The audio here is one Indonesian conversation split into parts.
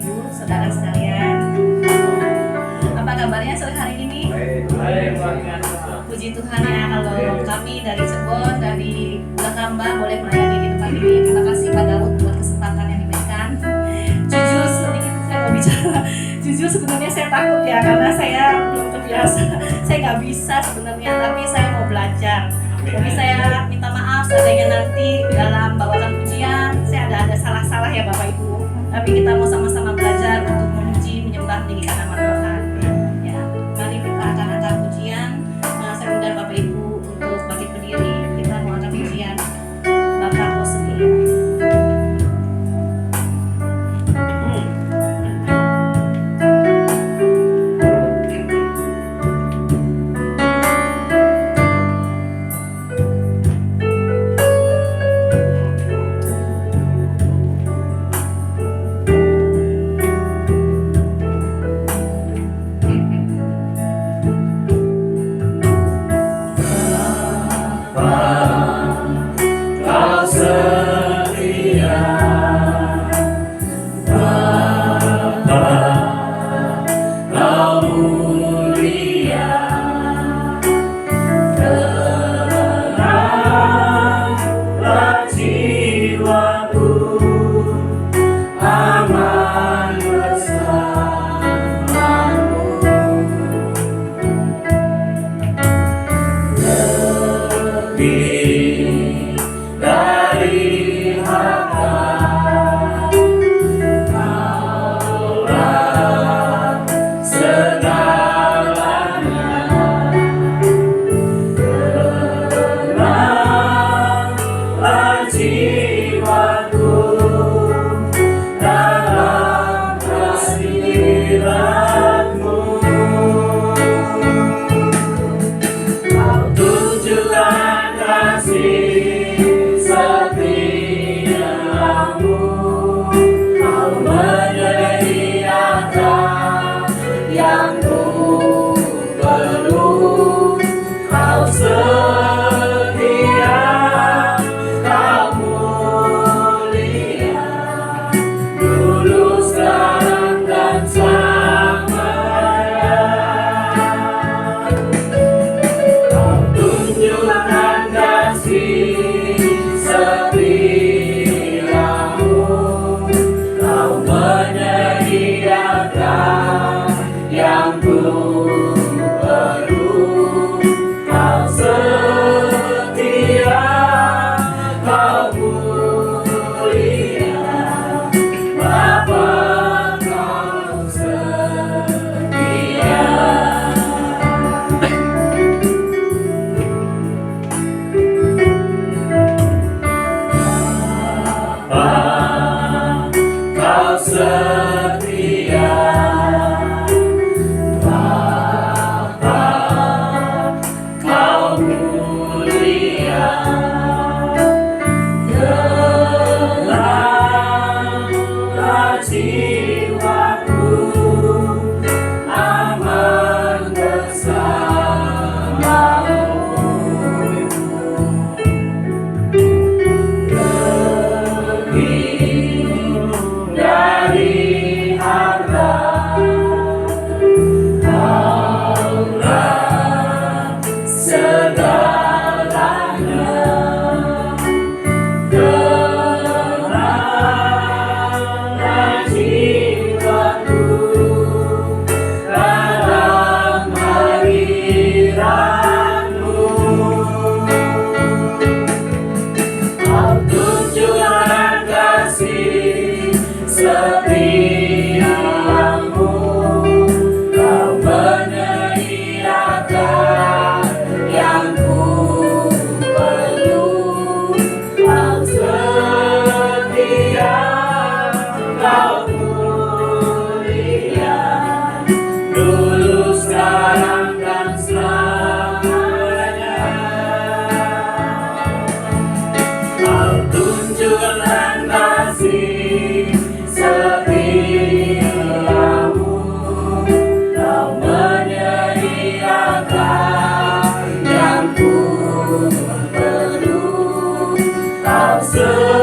Ibu, saudara sekalian. Apa kabarnya sore hari ini? Puji Tuhan ya, kalau kami dari Cirebon, dari Belakamba boleh melayani di tempat ini. Terima kasih Pak Daud buat kesempatan yang diberikan. Jujur sedikit saya mau bicara. Jujur sebenarnya saya takut ya, karena saya belum terbiasa. Saya nggak bisa sebenarnya, tapi saya mau belajar. Jadi saya minta maaf seandainya nanti dalam bawakan pujian saya ada salah-salah ya Bapak Ibu. Tapi kita mau sama-sama belajar untuk memuji, menyembah, meninggikan nama Tuhan. Ya, mari kita akan angkat pujian. Saya undang Bapak Ibu untuk bangkit berdiri. Kita mau angkat pujian Bapak Kau Setia.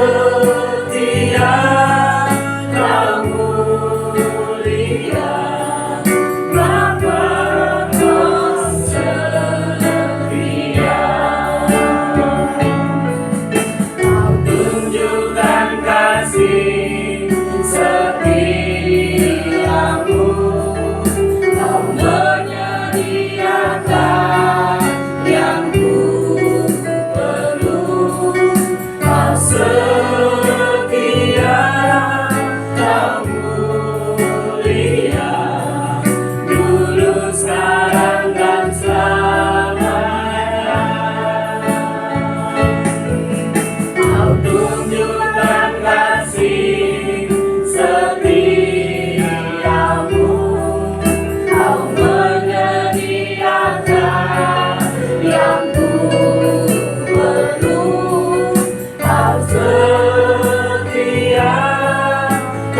Setia kamu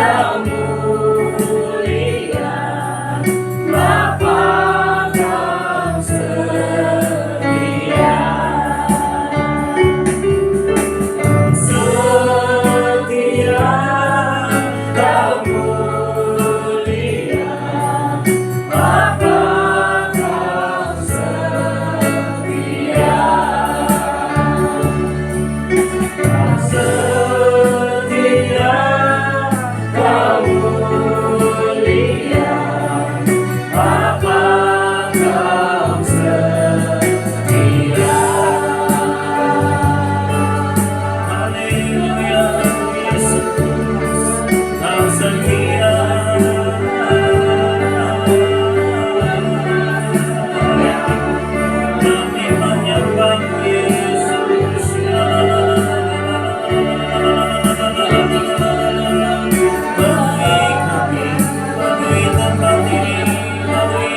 Kau mulia, Bapa Kau setia. Setia, Kau mulia, Bapa Kau setia. Setia, Kau mulia, Bapa Kau setia. Haleluya, Yesus, Kau setia. Kami menyembah Yesus, melalui tempat ini, melalui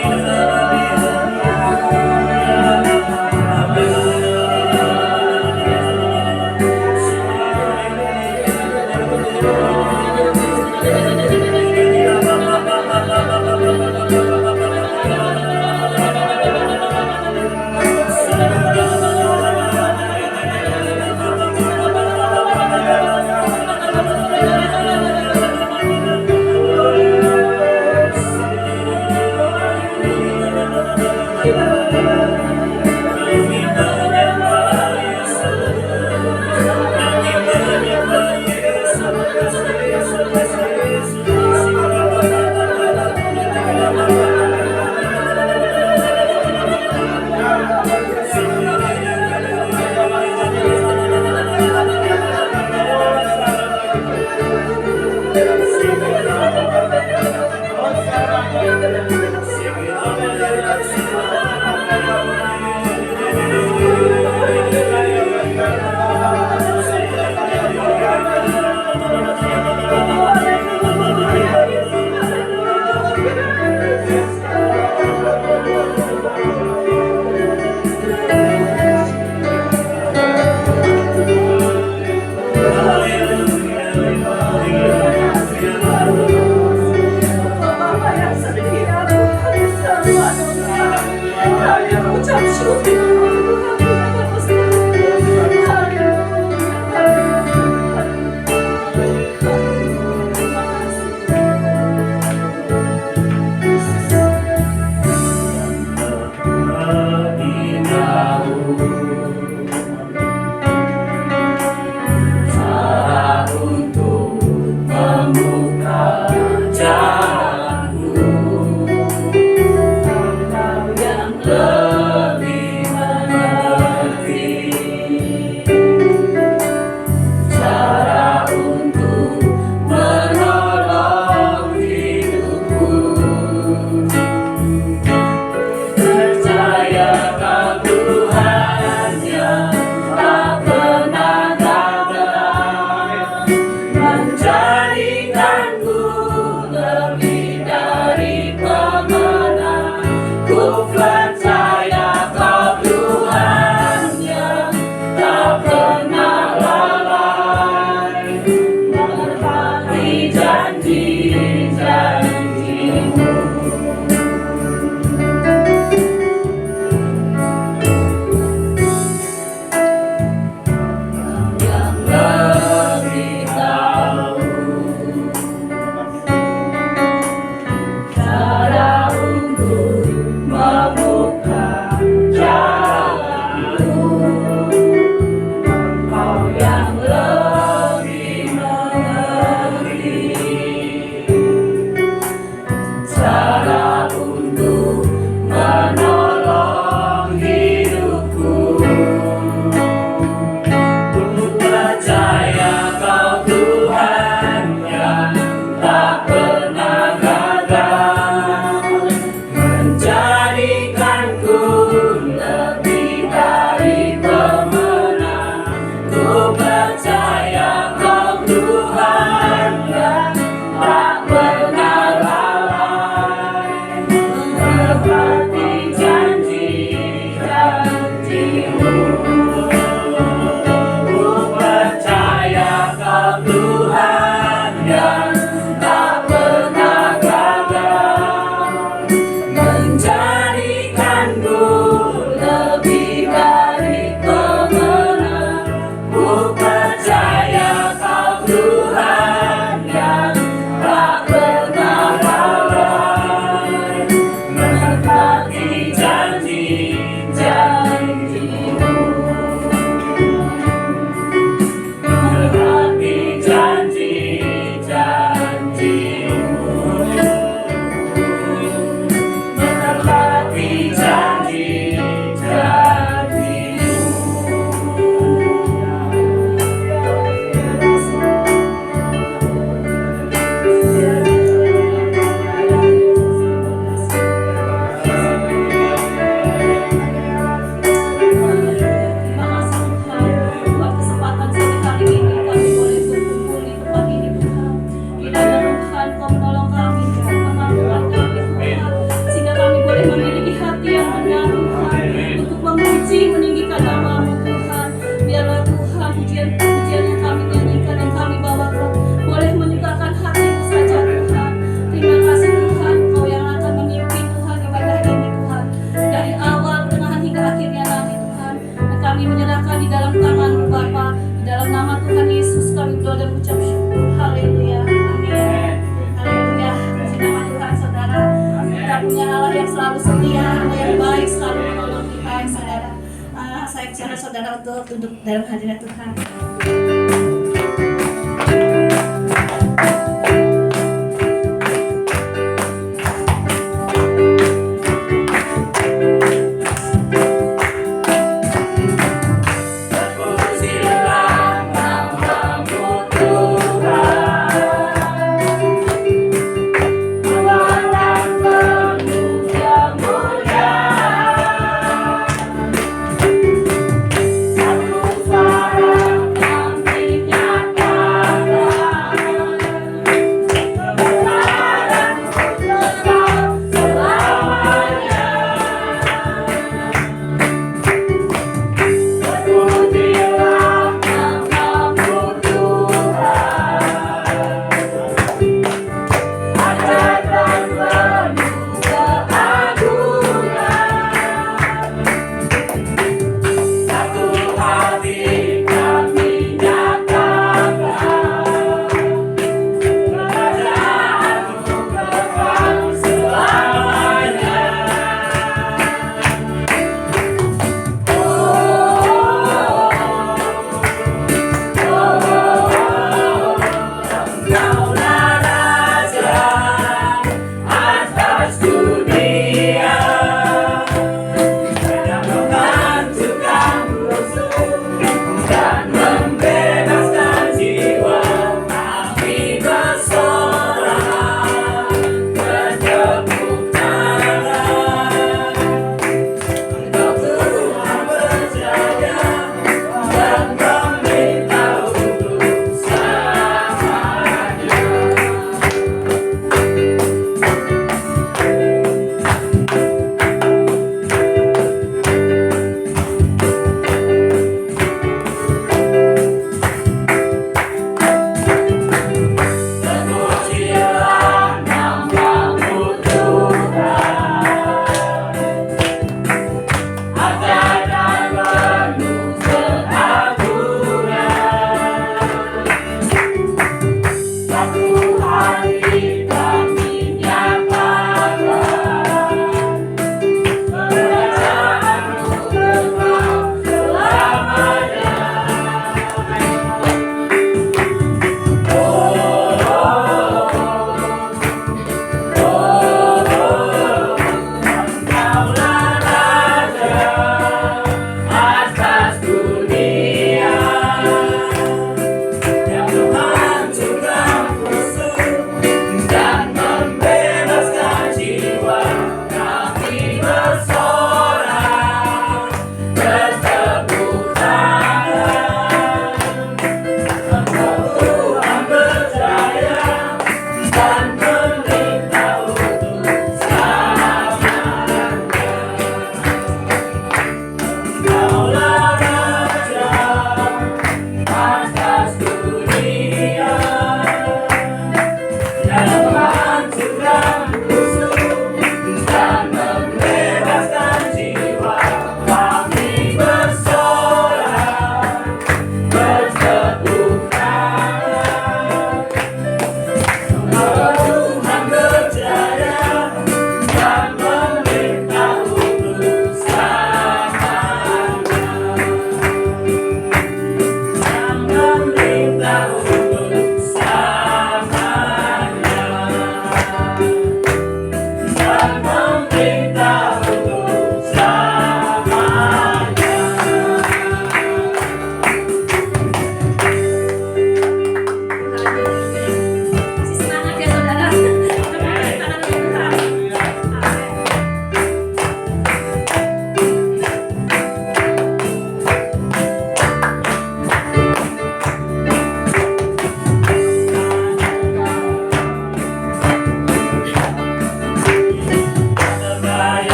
cara untuk membuka jalanku. Kau yang lebih mengerti cara untuk menolong hidupku. Percaya Kau Tuhan yang tak pernah gagal, menjadikanku lebih dari pemenang. Ku percaya Kau Tuhan yang tak pernah lalai, menepati janji-janji-Mu. Yang lebih tahu cara untuk membuka jalanku. Kau yang lebih mengerti cara untuk menolong hidupku. Ku percaya Kau Tuhan yang tak pernah gagal, menjadikanku lebih dari pemenang. Ku percaya Kau Tuhan yang tak pernah lalai, menepati janji-janji-Mu. Ku percaya Kau Tuhan yang saya ke sana saudara untuk duduk dalam hadirat Tuhan. Terpujilah namamu Tuhan, Tuhan penuh kemuliaan. Satu suara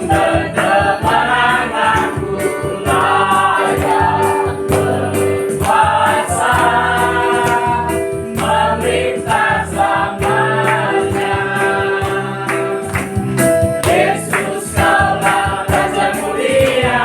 sumber kemenanganku, layak berkuasa memerintah selamanya. Yesus, Kaulah Raja mulia.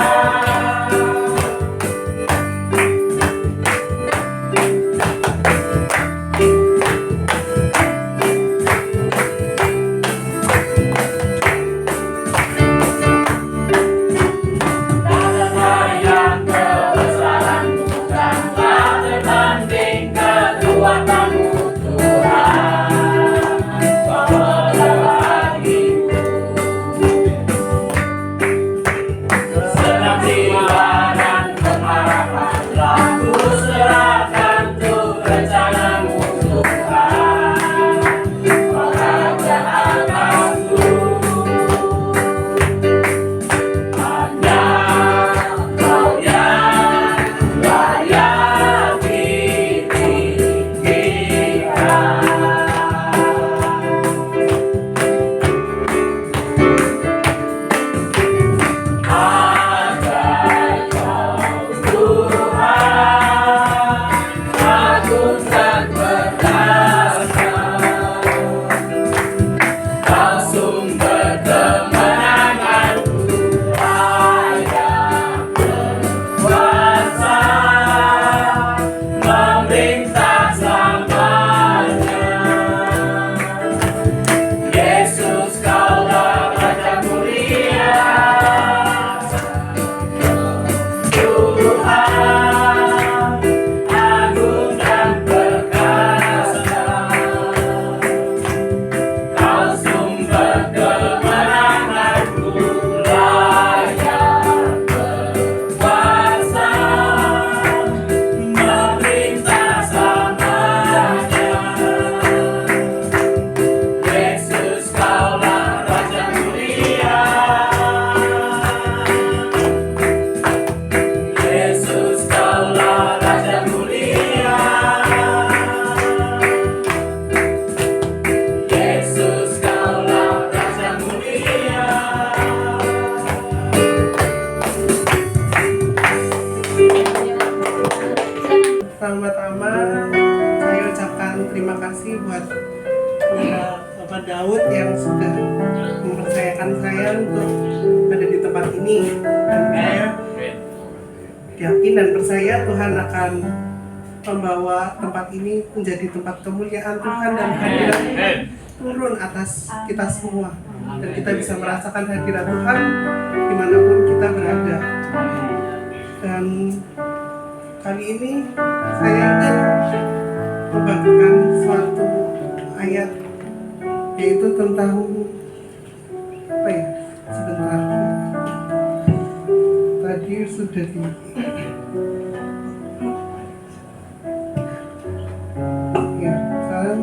Pertama-tama saya ucapkan terima kasih buat Bapak Daud yang sudah mempercayakan saya untuk ada di tempat ini, dan saya yakin dan percaya Tuhan akan membawa tempat ini menjadi tempat kemuliaan Tuhan dan hadirat Tuhan turun atas kita semua, dan kita bisa merasakan hadirat Tuhan dimanapun kita berada. Dan kali ini saya ingin membagikan suatu ayat, yaitu tentang apa ya, sebentar tadi sudah ya kan,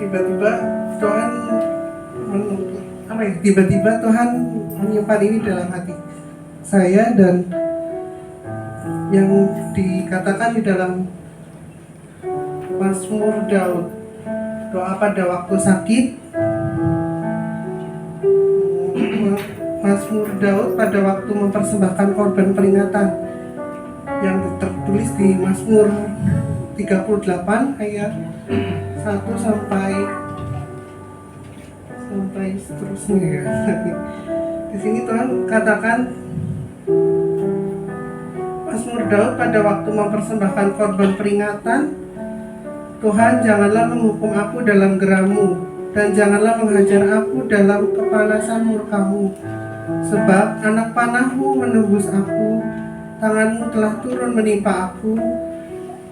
tiba-tiba Tuhan tiba-tiba Tuhan menyimpan ini dalam hati saya, dan yang dikatakan di dalam Mazmur Daud, doa pada waktu sakit. Mazmur Daud pada waktu mempersembahkan korban peringatan, yang tertulis di Mazmur 38 ayat 1 sampai seterusnya ya. Di sini Tuhan katakan, Mazmur Daud pada waktu mempersembahkan korban peringatan, Tuhan, janganlah menghukum aku dalam gerammu, dan janganlah menghajar aku dalam kepanasan murkamu. Sebab anak panahmu menembus aku, tanganmu telah turun menimpa aku.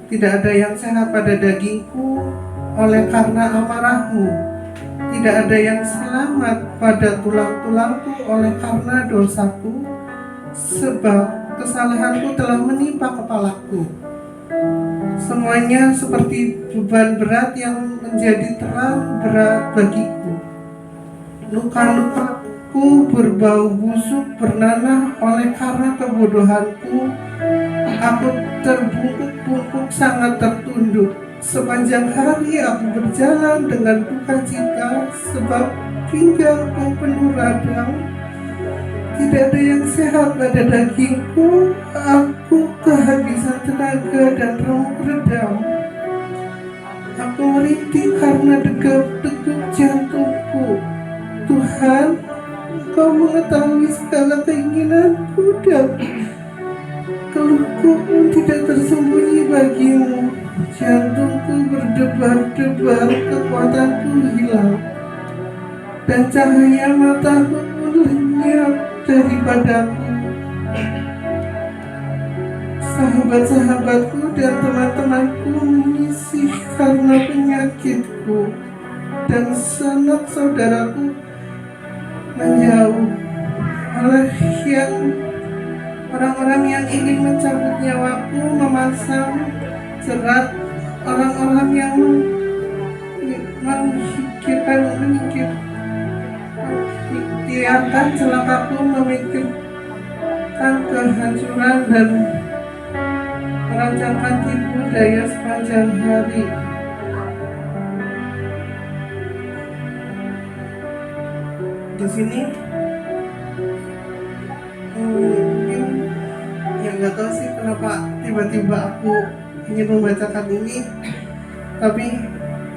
Tidak ada yang sehat pada dagingku oleh karena amarahmu. Tidak ada yang selamat pada tulang-tulangku oleh karena dosaku. Sebab kesalahanku telah menimpa kepalaku. Semuanya seperti beban berat yang menjadi terlalu berat bagiku. Luka-lukaku berbau busuk bernanah oleh karena kebodohanku. Aku terbungkuk-bungkuk sangat tertunduk. Sepanjang hari aku berjalan dengan duka cita sebab pinggangku penuh radang. Tidak ada yang sehat pada dagingku. Aku kehabisan tenaga dan remuk redam. Aku merintih karena degup-degup jantungku. Tuhan, Engkau mengetahui segala keinginanku dan keluhku pun tidak tersembunyi bagimu. Jantungku berdebar-debar, kekuatanku hilang, dan cahaya mataku pun lenyap daripadaku. Sahabat-sahabatku dan teman-temanku menyisih karena penyakitku, dan sanak saudaraku menjauh. Orang-orang yang ingin mencabut nyawaku memasang serat. Orang-orang yang menyingkirkan celakaku, memikirkan kehancuran dan merancangkan tipu daya sepanjang hari. Di sini mungkin ya nggak tahu sih kenapa tiba-tiba aku ingin membacakan ini, tapi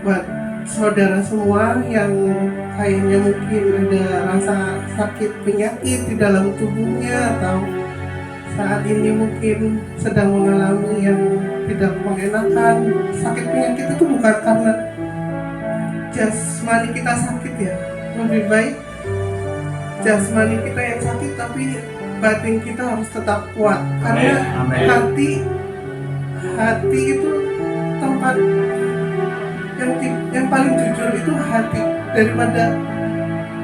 buat saudara semua yang kayaknya mungkin ada rasa sakit penyakit di dalam tubuhnya, atau saat ini mungkin sedang mengalami yang tidak mengenakan. Sakit penyakit itu bukan karena jasmani kita sakit ya, lebih baik jasmani kita yang sakit tapi batin kita harus tetap kuat, karena hati itu tempat yang paling jujur itu hati daripada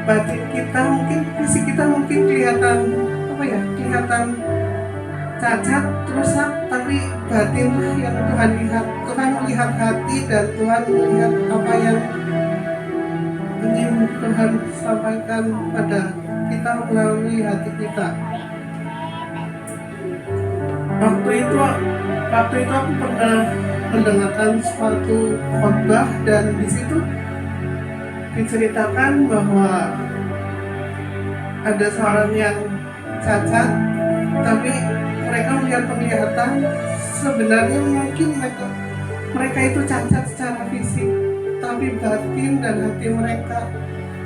batin kita. Mungkin fisik kita mungkin kelihatan cacat, rusak, tapi batinlah yang Tuhan lihat. Tuhan melihat hati dan Tuhan melihat apa yang ingin Tuhan sampaikan pada kita melalui hati kita. Waktu itu aku pernah mendengarkan suatu khotbah, dan di situ diceritakan bahwa ada seorang yang cacat, tapi mereka melihat penglihatan. Sebenarnya mungkin mereka itu cacat secara fisik, tapi batin dan hati mereka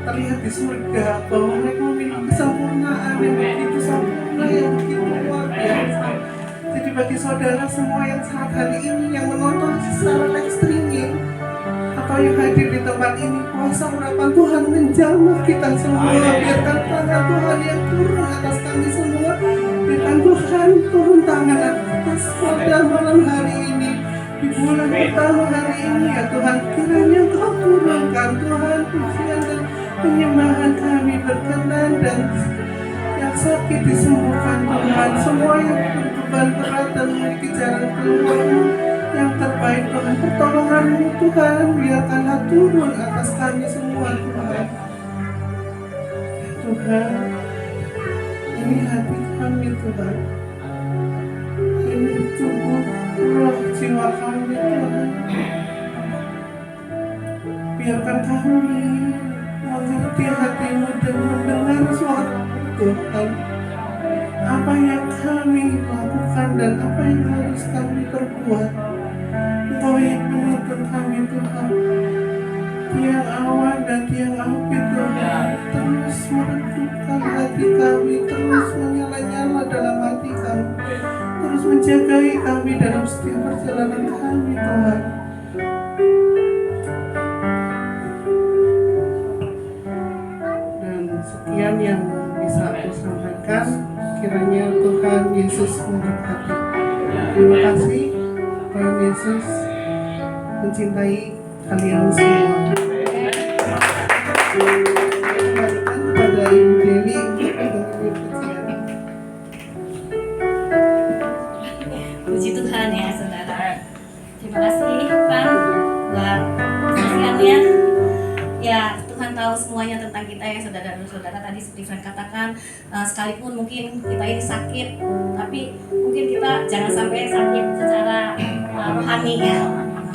terlihat di surga, bahwa mereka memiliki kesempurnaan yang begitu sempurna, yang begitu luar biasa. Jadi bagi saudara semua yang saat hari ini yang menonton secara live streaming atau yang hadir di tempat ini, kuasa urapan Tuhan menjamah kita semua. Biarkan tangan Tuhan yang turun atas kami semua. Biarkan Tuhan turun tangan atas pada malam hari ini, di bulan pertama hari ini ya Tuhan. Kiranya Engkau turunkan Tuhan pujian dan penyembahan kami berkenan, dan yang sakit disembuhkan Tuhan. Semua yang berbeban berat dan memiliki jalan keluar yang terbaik Tuhan, pertolongan-Mu Tuhan, biarkanlah turun atas kami semua Tuhan. Tuhan, ini hati kami Tuhan, ini tubuh, roh, jiwa kami Tuhan. Biarkan kami mengerti hati-Mu dan mendengar suara Tuhan, apa yang kami lakukan dan apa yang harus kami perbuat. Engkau yang menuntun kami Tuhan, tiang awan dan tiang api Tuhan, terus meredupkan hati kami, terus menyala-nyala dalam hati kami, terus menjagai kami dalam setiap perjalanan kami Tuhan. Dan sekian yang bisa aku sampaikan. Kiranya Tuhan Yesus memberkati. Terima kasih. Tuhan Yesus mencintai kalian semua. Kembalikan kepada Ibu Dewi untuk mengikuti pujian. Puji Tuhan ya saudara. Terima kasih Pak buat kesaksiannya. Ya, Tuhan tahu semuanya tentang kita ya saudara-saudara. Tadi seperti Frank katakan, sekalipun mungkin kita ini sakit, tapi mungkin kita jangan sampai sakit secara rohani ya.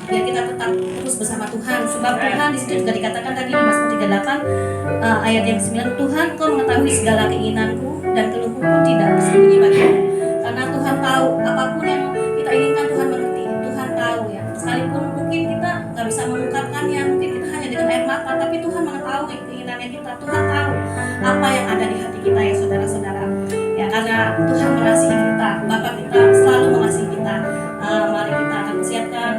biar kita tetap terus bersama Tuhan. Sebab Tuhan di situ juga dikatakan tadi di Mazmur 38 ayat yang 9, Tuhan kau mengetahui segala keinginanku dan keluhku pun tidak bersembunyi bagimu. Karena Tuhan tahu apapun yang kita inginkan, Tuhan mengerti, Tuhan tahu ya. Sekalipun mungkin kita nggak bisa mengungkapkannya, mungkin kita hanya dengan air mata, tapi Tuhan mengetahui keinginannya kita. Tuhan tahu apa yang ada di hati kita ya saudara-saudara. Ya karena Tuhan mengasihi kita, Bapa kita selalu mengasihi kita. Mari kita akan persiapkan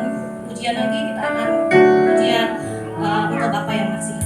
pujian lagi, kita akan pujian untuk Bapa yang mengasihi.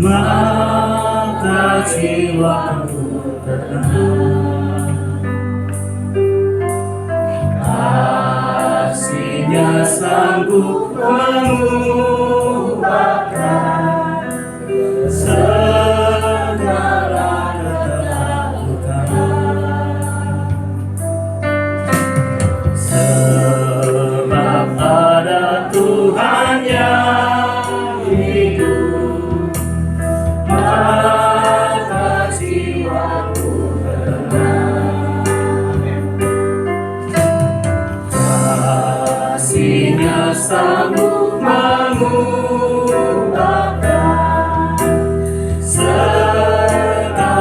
Maka jiwaku tenang, kasih-Nya sanggup mengubahkan segala ketakutan. Sebab ada Tuhan yang hidup, maka jiwaku tenang. Kasih-Nya sanggup mengubahkan segala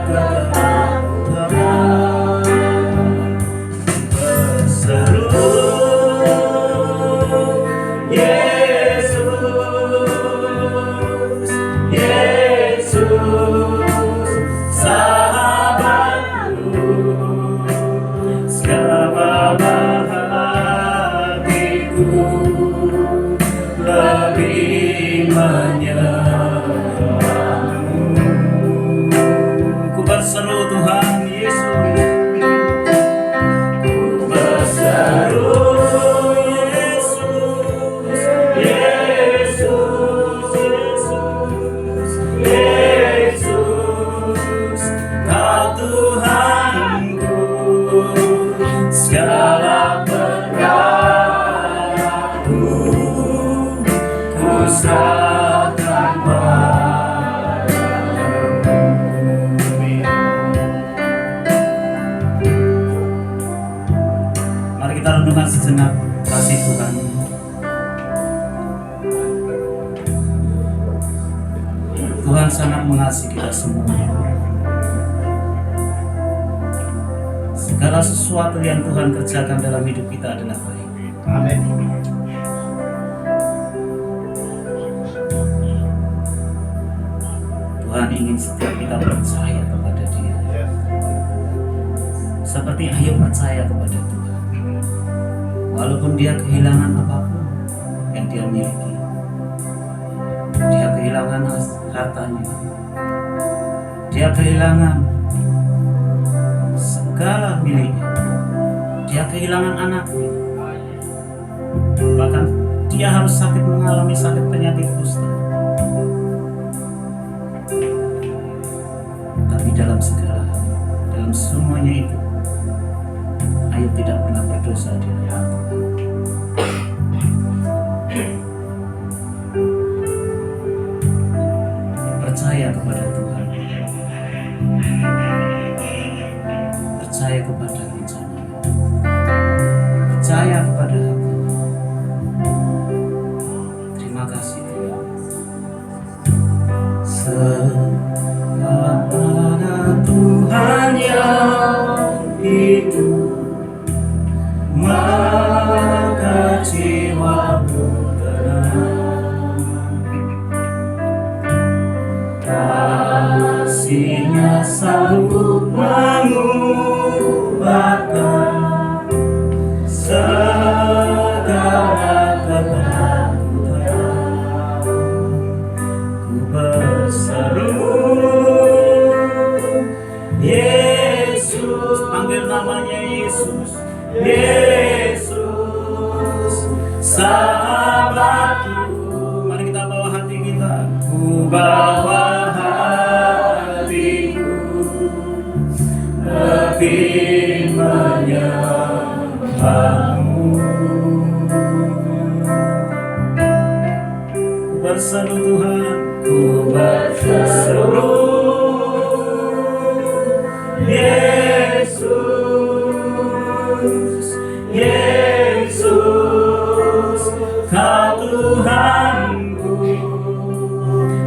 ketakutan. Berseru, Yesus, Yesus, sahabatku, segala hatiku lebih menyembahmu. Ku berseru Tuhan Yesus, ku berseru Yesus, Yesus, Yesus, Yesus, Kau Tuhanku, segala perkaraku ku serahkan padamu. Mari kita renungkan sejenak kasih Tuhan. Tuhan sangat mengasihi kita semua. Segala sesuatu yang Tuhan kerjakan dalam hidup kita adalah baik. Amin. Tuhan ingin setiap kita percaya kepada Dia, seperti Ayub percaya kepada Tuhan. Walaupun dia kehilangan apapun yang dia miliki, dia kehilangan hartanya, dia kehilangan segala miliknya, dia kehilangan anaknya, bahkan dia harus mengalami sakit penyakit kusta. Tapi dalam segala hal, dalam semuanya itu, Ayub tidak pernah berdosa di hadapan Tuhan. Percaya kepada Tuhan, percaya kepada rencana-Nya, percaya kepada Hak-Nya. Terima kasih Tuhan. Sebab ada Tuhan yang hidup, maka jiwaku tenang. Kasih-Nya sanggup mengubahkan segala ketakutan. Ku berseru Yesus, panggil namanya Yesus, Yesus, sahabatku. Mari kita bawa hati kita. Ku bawa hatiku lebih menyembahmu. berseru Tuhan, ku berseru Yesus, Yesus, Kau Tuhanku,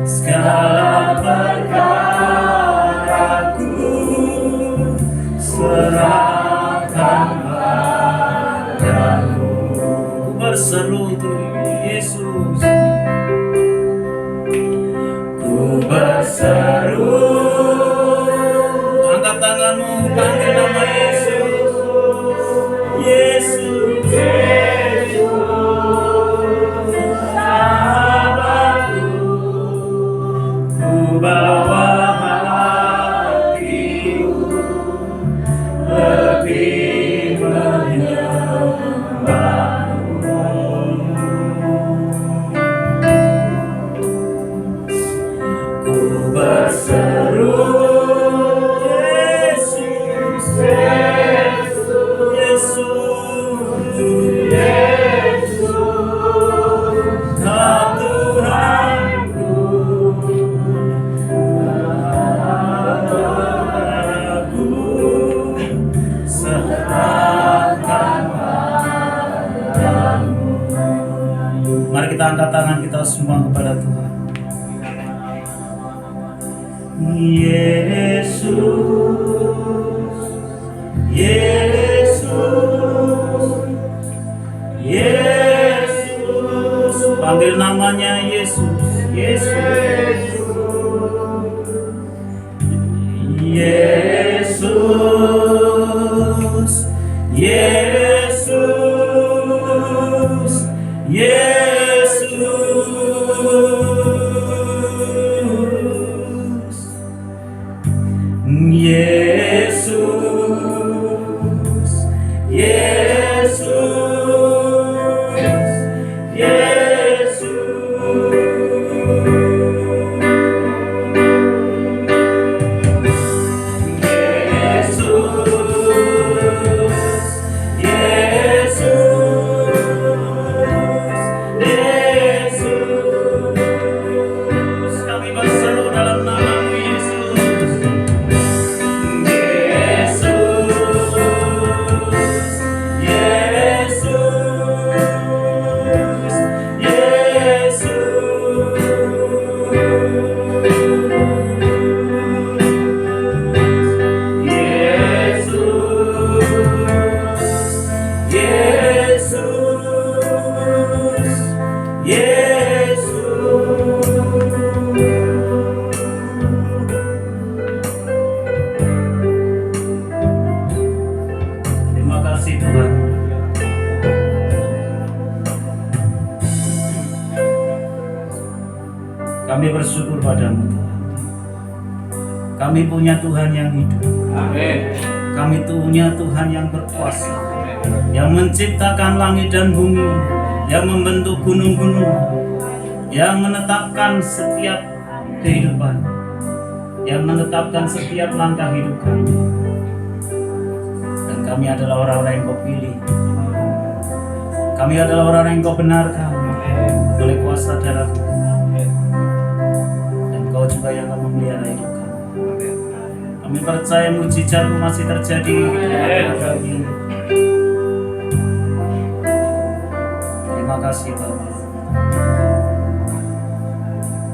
segala perkaraku serahkan padamu. Ku berseru Tuhan Yesus, ku berseru. Angkat tanganmu, panggil nama Yesus, Yesus, Yesus, sahabatku. Ku bawa hatiku lebih menyembahmu. Ku berseru Yesus, Yesus, Yesus, Yesus, Kau Tuhanku, aku serahkan padamu. Mari kita angkat tangan kita semua kepada Tuhan. Yesus, Yesus, Yesus, panggil namanya Yesus, Yesus, Yesus, Yesus, Yesus, Yesus, Yesus, kami berseru dalam namamu Yesus. Terima kasih Tuhan. Kami bersyukur padamu Tuhan. Kami punya Tuhan yang hidup. Amin. Kami punya Tuhan yang berkuasa, yang menciptakan langit dan bumi, yang membentuk gunung-gunung, yang menetapkan setiap kehidupan, yang menetapkan setiap langkah hidup kami. Dan kami adalah orang-orang yang Kau pilih. Kami adalah orang yang Kau benarkan oleh kuasa darah-Mu. Dan Kau juga yang akan memelihara hidup kami. Kami percaya mujizat-Mu masih terjadi di dalam kami. Terima kasih Bapak.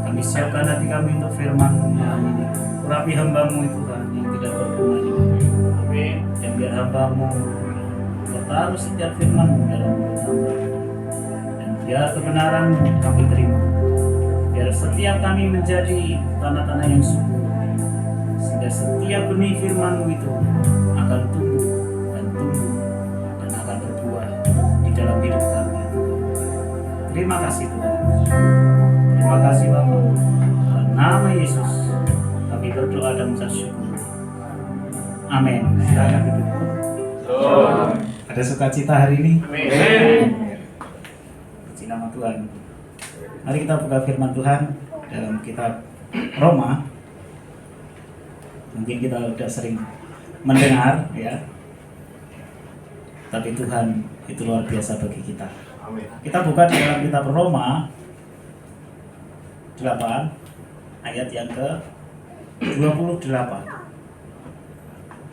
Kami siapkan hati kami untuk firman-Mu malam ini. Urapi hamba-Mu Tuhan yang tidak berguna ini. Amin. Dan biar hamba-Mu bertaruh setiap firman-Mu dalam mulut hamba. Dan biar kebenaran-Mu kami terima. Biar setiap kami menjadi tanah-tanah yang subur. Sehingga setiap benih firman-Mu itu akan tumbuh dan tumbuh dan akan berbuah di dalam hidup kami. Terima kasih Tuhan. Terima kasih Bapa. Dalam nama Yesus kami berdoa dan mengucap syukur. Amin. Silakan duduk. Ada sukacita hari ini? Amin. Puji nama Tuhan. Mari kita buka firman Tuhan dalam kitab Roma. Mungkin kita sudah sering mendengar ya. Tapi Tuhan itu luar biasa bagi kita. Amin. Kita buka di dalam kitab Roma ayat yang ke 28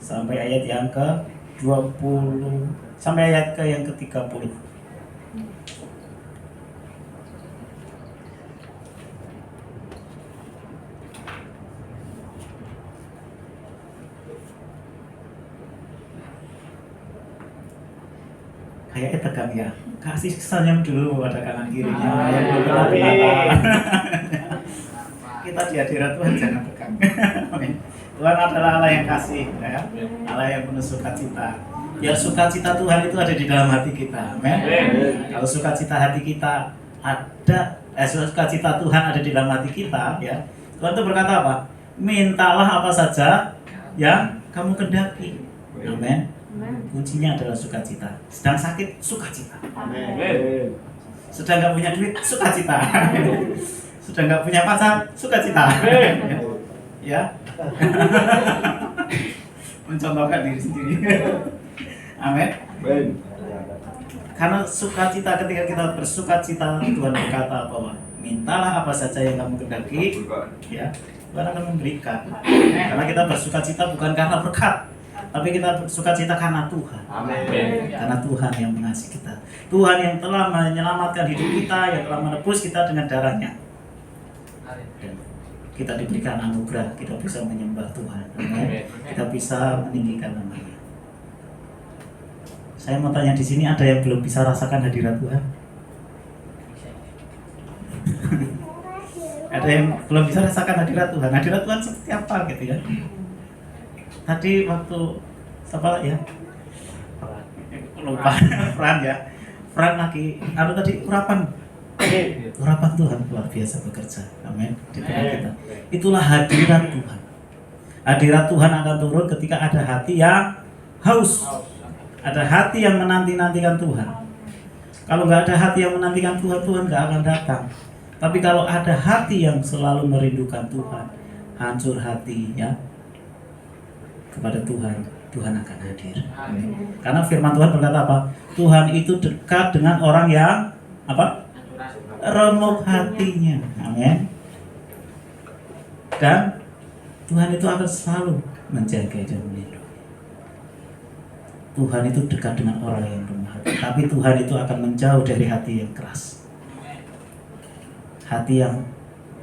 sampai ayat yang ke 20 sampai ayat ke yang ke 30. Kayaknya tegang ya. Kasih senyum dulu pada kanan kirinya. Yang belum pernah kelihatan. Kita di hadirat Tuhan jangan tegang. Amin. Tuhan adalah Allah yang kasih, ya. Allah yang penuh sukacita. Ya, sukacita Tuhan itu ada di dalam hati kita. Amin. Kalau sukacita hati kita ada, sukacita Tuhan ada di dalam hati kita, ya. Tuhan itu berkata apa? Mintalah apa saja yang kamu kehendaki. Amin. Kuncinya adalah sukacita. Sedang sakit, sukacita. Amin. Sedang nggak punya duit, sukacita. Sedang nggak punya pacar, sukacita. Ya. Mencontohkan diri sendiri. Amin. Karena sukacita, ketika kita bersukacita, Tuhan berkata bahwa mintalah apa saja yang kamu kehendaki, ya, Tuhan akan memberikan. Karena kita bersukacita bukan karena berkat, tapi kita bersukacita karena Tuhan. Amin. Karena Tuhan yang mengasihi kita. Tuhan yang telah menyelamatkan hidup kita, yang telah menebus kita dengan darahnya. Dan kita diberikan anugerah, kita bisa menyembah Tuhan. Amin. Kita bisa meninggikan namanya. Saya mau tanya di sini, ada yang belum bisa rasakan hadirat Tuhan? Ada yang belum bisa rasakan hadirat Tuhan? Hadirat Tuhan seperti apa gitu ya? Tadi waktu siapa ya? Lupa. Fran ya. Fran lagi tadi urapan Tuhan luar biasa bekerja. Amin. Di tengah kita. Itulah hadirat Tuhan. Hadirat Tuhan akan turun ketika ada hati yang haus. Ada hati yang menanti-nantikan Tuhan. Kalau nggak ada hati yang menantikan Tuhan, Tuhan nggak akan datang. Tapi kalau ada hati yang selalu merindukan Tuhan, hancur hati ya kepada Tuhan, Tuhan akan hadir. Karena firman Tuhan berkata apa? Tuhan itu dekat dengan orang yang apa? Remuk hatinya. Amin. Dan Tuhan itu akan selalu menjaga dan melindungi. Tuhan itu dekat dengan orang yang remuk hati, tapi Tuhan itu akan menjauh dari hati yang keras. Hati yang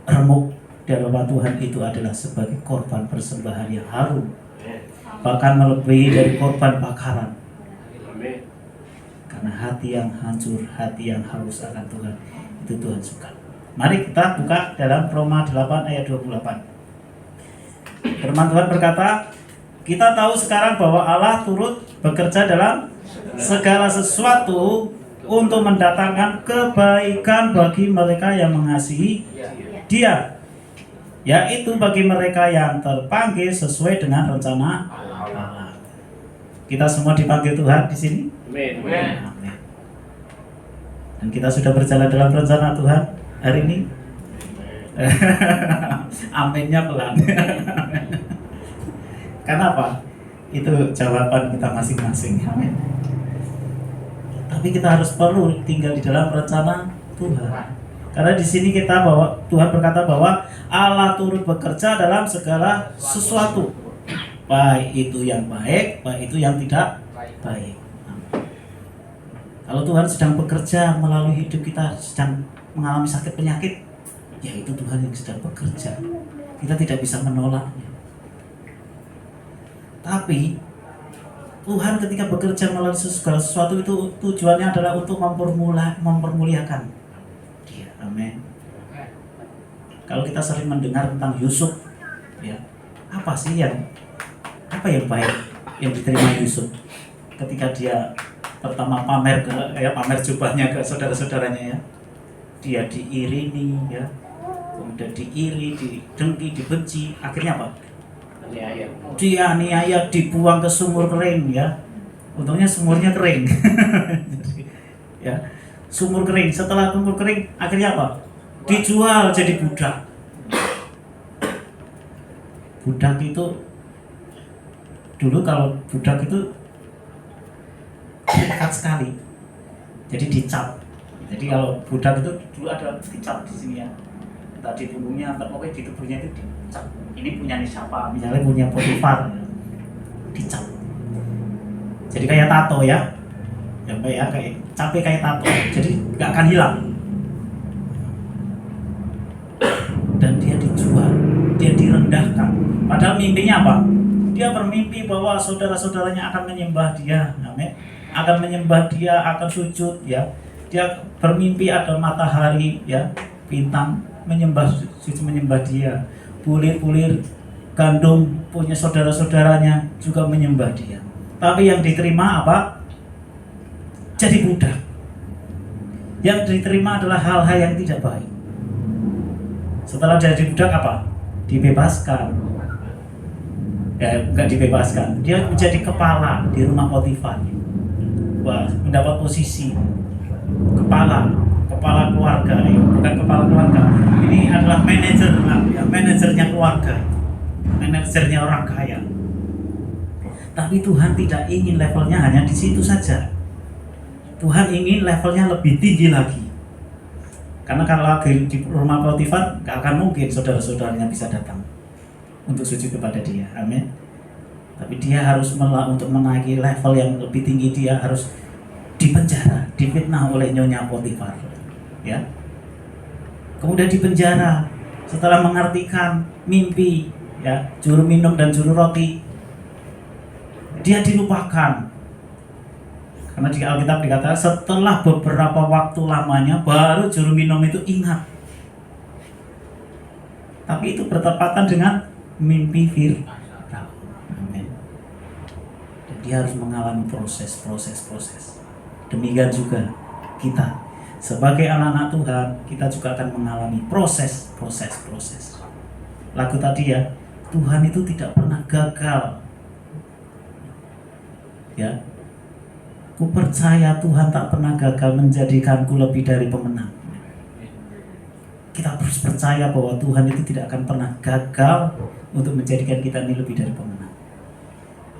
remuk di hadapan Tuhan itu adalah sebagai korban persembahan yang harum, bahkan melebihi dari korban bakaran. Karena hati yang hancur, hati yang haus akan Tuhan, itu Tuhan suka. Mari kita buka dalam Roma 8 ayat 28. Firman Tuhan berkata, kita tahu sekarang bahwa Allah turut bekerja dalam segala sesuatu untuk mendatangkan kebaikan bagi mereka yang mengasihi Dia, yaitu bagi mereka yang terpanggil sesuai dengan rencana Allah. Kita semua dipanggil Tuhan di sini. Amin. Dan kita sudah berjalan dalam rencana Tuhan hari ini. Aminnya pelan. Kenapa? Itu jawaban kita masing-masing. Amin. Tapi kita harus perlu tinggal di dalam rencana Tuhan. Karena di sini kita Tuhan berkata bahwa Allah turut bekerja dalam segala sesuatu, baik itu yang baik, baik itu yang tidak baik. Kalau Tuhan sedang bekerja melalui hidup kita, sedang mengalami sakit penyakit, ya itu Tuhan yang sedang bekerja. Kita tidak bisa menolaknya. Tapi Tuhan ketika bekerja melalui segala sesuatu itu tujuannya adalah untuk mempermuliakan Dia. Amin. Kalau kita sering mendengar tentang Yusuf, ya, apa yang baik yang diterima Yusuf ketika dia pertama pamer jubahnya ke saudara-saudaranya, ya, dia diirini, ya, kemudian diiri, didengki, dibenci, akhirnya apa? Dianiaya, dibuang ke sumur kering, ya. Untungnya sumurnya kering. Ya, sumur kering. Setelah sumur kering, akhirnya apa? Dijual jadi budak. Budak itu dulu kalau budak itu dekat sekali. Jadi dicap. Jadi kalau budak itu dulu ada dicap di sini, ya. entah di punggungnya, entah pokoknya di tubuhnya itu dicap. Ini punya siapa? Misalnya punya Potifar, dicap. Jadi kayak tato ya, kayak capek kayak tato. Jadi nggak akan hilang. Dan dia dijual, dia direndahkan. Padahal mimpinya apa? Dia bermimpi bahwa saudara-saudaranya akan menyembah dia, amin. Akan menyembah dia, akan sujud ya. Dia bermimpi ada matahari ya, bintang sujud menyembah dia. Pulir-pulir gandum punya saudara-saudaranya juga menyembah dia. Tapi yang diterima apa? Jadi budak. Yang diterima adalah hal-hal yang tidak baik. Setelah jadi budak apa? Dibebaskan. Ya, enggak dibebaskan. Dia menjadi kepala di rumah Potifar. Wah, mendapat posisi kepala keluarga, bukan kepala keluarga. Ini adalah manajer, ya, manajernya keluarga, manajernya orang kaya. Tapi Tuhan tidak ingin levelnya hanya di situ saja. Tuhan ingin levelnya lebih tinggi lagi. Karena kalau di rumah Potifar, gak akan mungkin saudara-saudaranya bisa datang untuk sujud kepada dia, amin. Tapi dia harus untuk menaiki level yang lebih tinggi, dia harus dipenjara, difitnah oleh nyonya Potifar, ya. Kemudian dipenjara setelah mengartikan mimpi, ya, juru minum dan juru roti, dia dilupakan. Karena di Alkitab dikatakan setelah beberapa waktu lamanya baru juru minum itu ingat. Tapi itu bertepatan dengan mimpi Firaun. Amin. Dan dia harus mengalami proses. Demikian juga kita sebagai anak-anak Tuhan, kita juga akan mengalami proses. Lagu tadi ya, Tuhan itu tidak pernah gagal. Ya, ku percaya Tuhan tak pernah gagal menjadikanku lebih dari pemenang. Kita harus percaya bahwa Tuhan itu tidak akan pernah gagal untuk menjadikan kita ini lebih dari pemenang.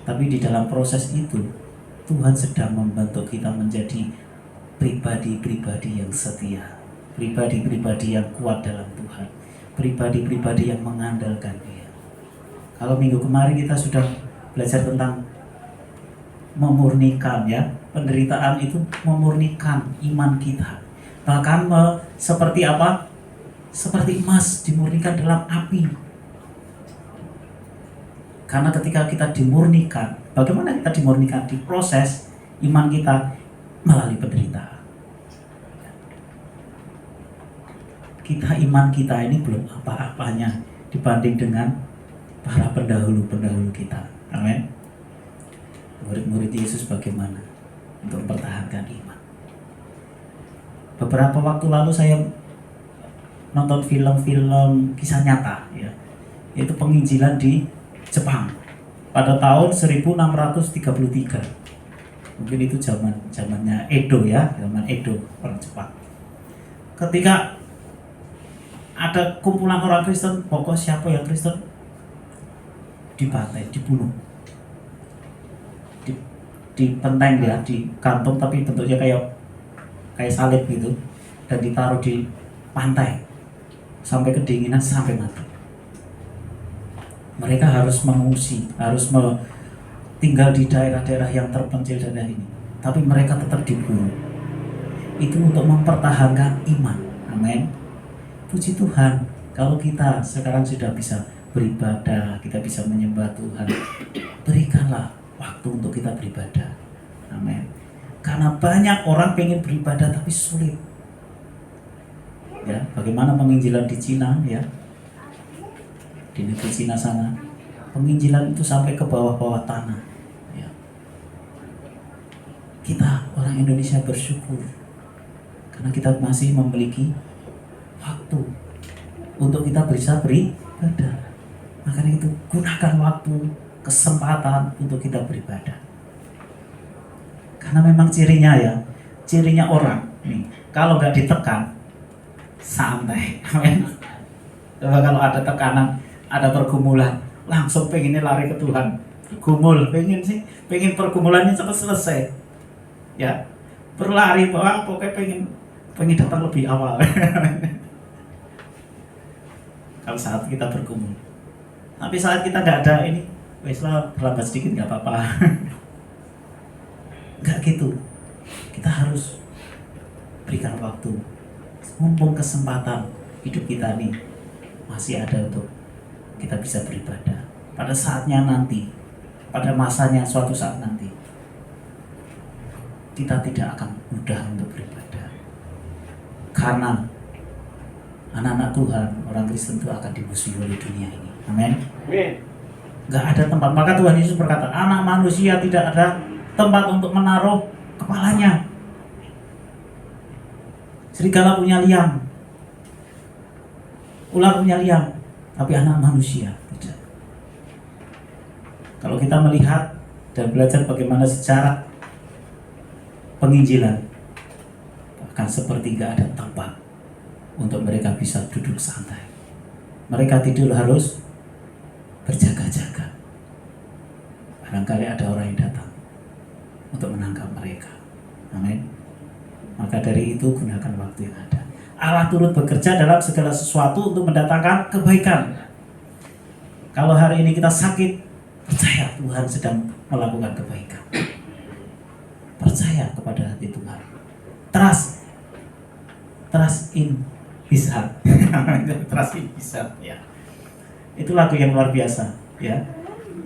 Tapi di dalam proses itu, Tuhan sedang membentuk kita menjadi pribadi-pribadi yang setia, pribadi-pribadi yang kuat dalam Tuhan, pribadi-pribadi yang mengandalkan Dia. Kalau minggu kemarin kita sudah belajar tentang memurnikan, ya, penderitaan itu memurnikan iman kita. Bahkan seperti apa? Seperti emas dimurnikan dalam api. Karena ketika kita dimurnikan, bagaimana kita dimurnikan? Diproses iman kita melalui penderitaan. Iman kita ini belum apa-apanya dibanding dengan para pendahulu-pendahulu kita. Amin. Murid-murid Yesus bagaimana untuk mempertahankan iman? Beberapa waktu lalu saya nonton film-film kisah nyata, ya, yaitu penginjilan di Jepang pada tahun 1633. Mungkin itu zamannya Edo, ya, zaman Edo, orang Jepang. Ketika ada kumpulan orang Kristen, pokok siapa yang Kristen dibantai, dibunuh, dipenteng, ya, di kantung tapi bentuknya kayak salib gitu, dan ditaruh di pantai sampai kedinginan sampai mati. Mereka harus mengungsi, harus tinggal di daerah-daerah yang terpencil daerah ini, tapi mereka tetap dibunuh. Itu untuk mempertahankan iman. Amin. Puji Tuhan, kalau kita sekarang sudah bisa beribadah, kita bisa menyembah Tuhan, berikanlah waktu untuk kita beribadah. Amin. Karena banyak orang pengen beribadah tapi sulit. Ya, bagaimana penginjilan di Cina, ya, di negeri Cina sana, penginjilan itu sampai ke bawah-bawah tanah, ya. Kita orang Indonesia bersyukur karena kita masih memiliki waktu untuk kita bisa beribadah. Makanya itu gunakan waktu, kesempatan untuk kita beribadah. Karena memang cirinya orang nih, kalau nggak ditekan santai. Amin. Kalau ada tekanan, ada pergumulan, langsung pengennya lari ke Tuhan. Gumul, pengen pergumulannya cepat selesai. Ya, berlari, pokoknya pengen datang lebih awal. kalau saat kita bergumul. Tapi saat kita nggak ada ini, wes lah terlambat sedikit nggak apa-apa. Nggak gitu. Kita harus berikan waktu, mumpung kesempatan hidup kita nih masih ada untuk kita bisa beribadah. Pada saatnya nanti, pada masanya suatu saat nanti, kita tidak akan mudah untuk beribadah. Karena anak-anak Tuhan, orang Kristen itu akan dimusuhi oleh dunia ini. Amin. Gak ada tempat. Maka Tuhan Yesus berkata, anak manusia tidak ada tempat untuk menaruh kepalanya. Serigala punya liang, ular punya liang, tapi anak manusia tidak. Kalau kita melihat dan belajar bagaimana sejarah penginjilan, bahkan seperti gak ada tempat untuk mereka bisa duduk santai. Mereka tidur harus berjaga-jaga. Barangkali ada orang yang datang untuk menangkap mereka. Amin. Maka dari itu gunakan waktu yang ada. Allah turut bekerja dalam segala sesuatu untuk mendatangkan kebaikan. Kalau hari ini kita sakit, percaya Tuhan sedang melakukan kebaikan. Percaya kepada hati Tuhan. Trust in His heart. Trust in His heart, ya. Itu lagu yang luar biasa, ya.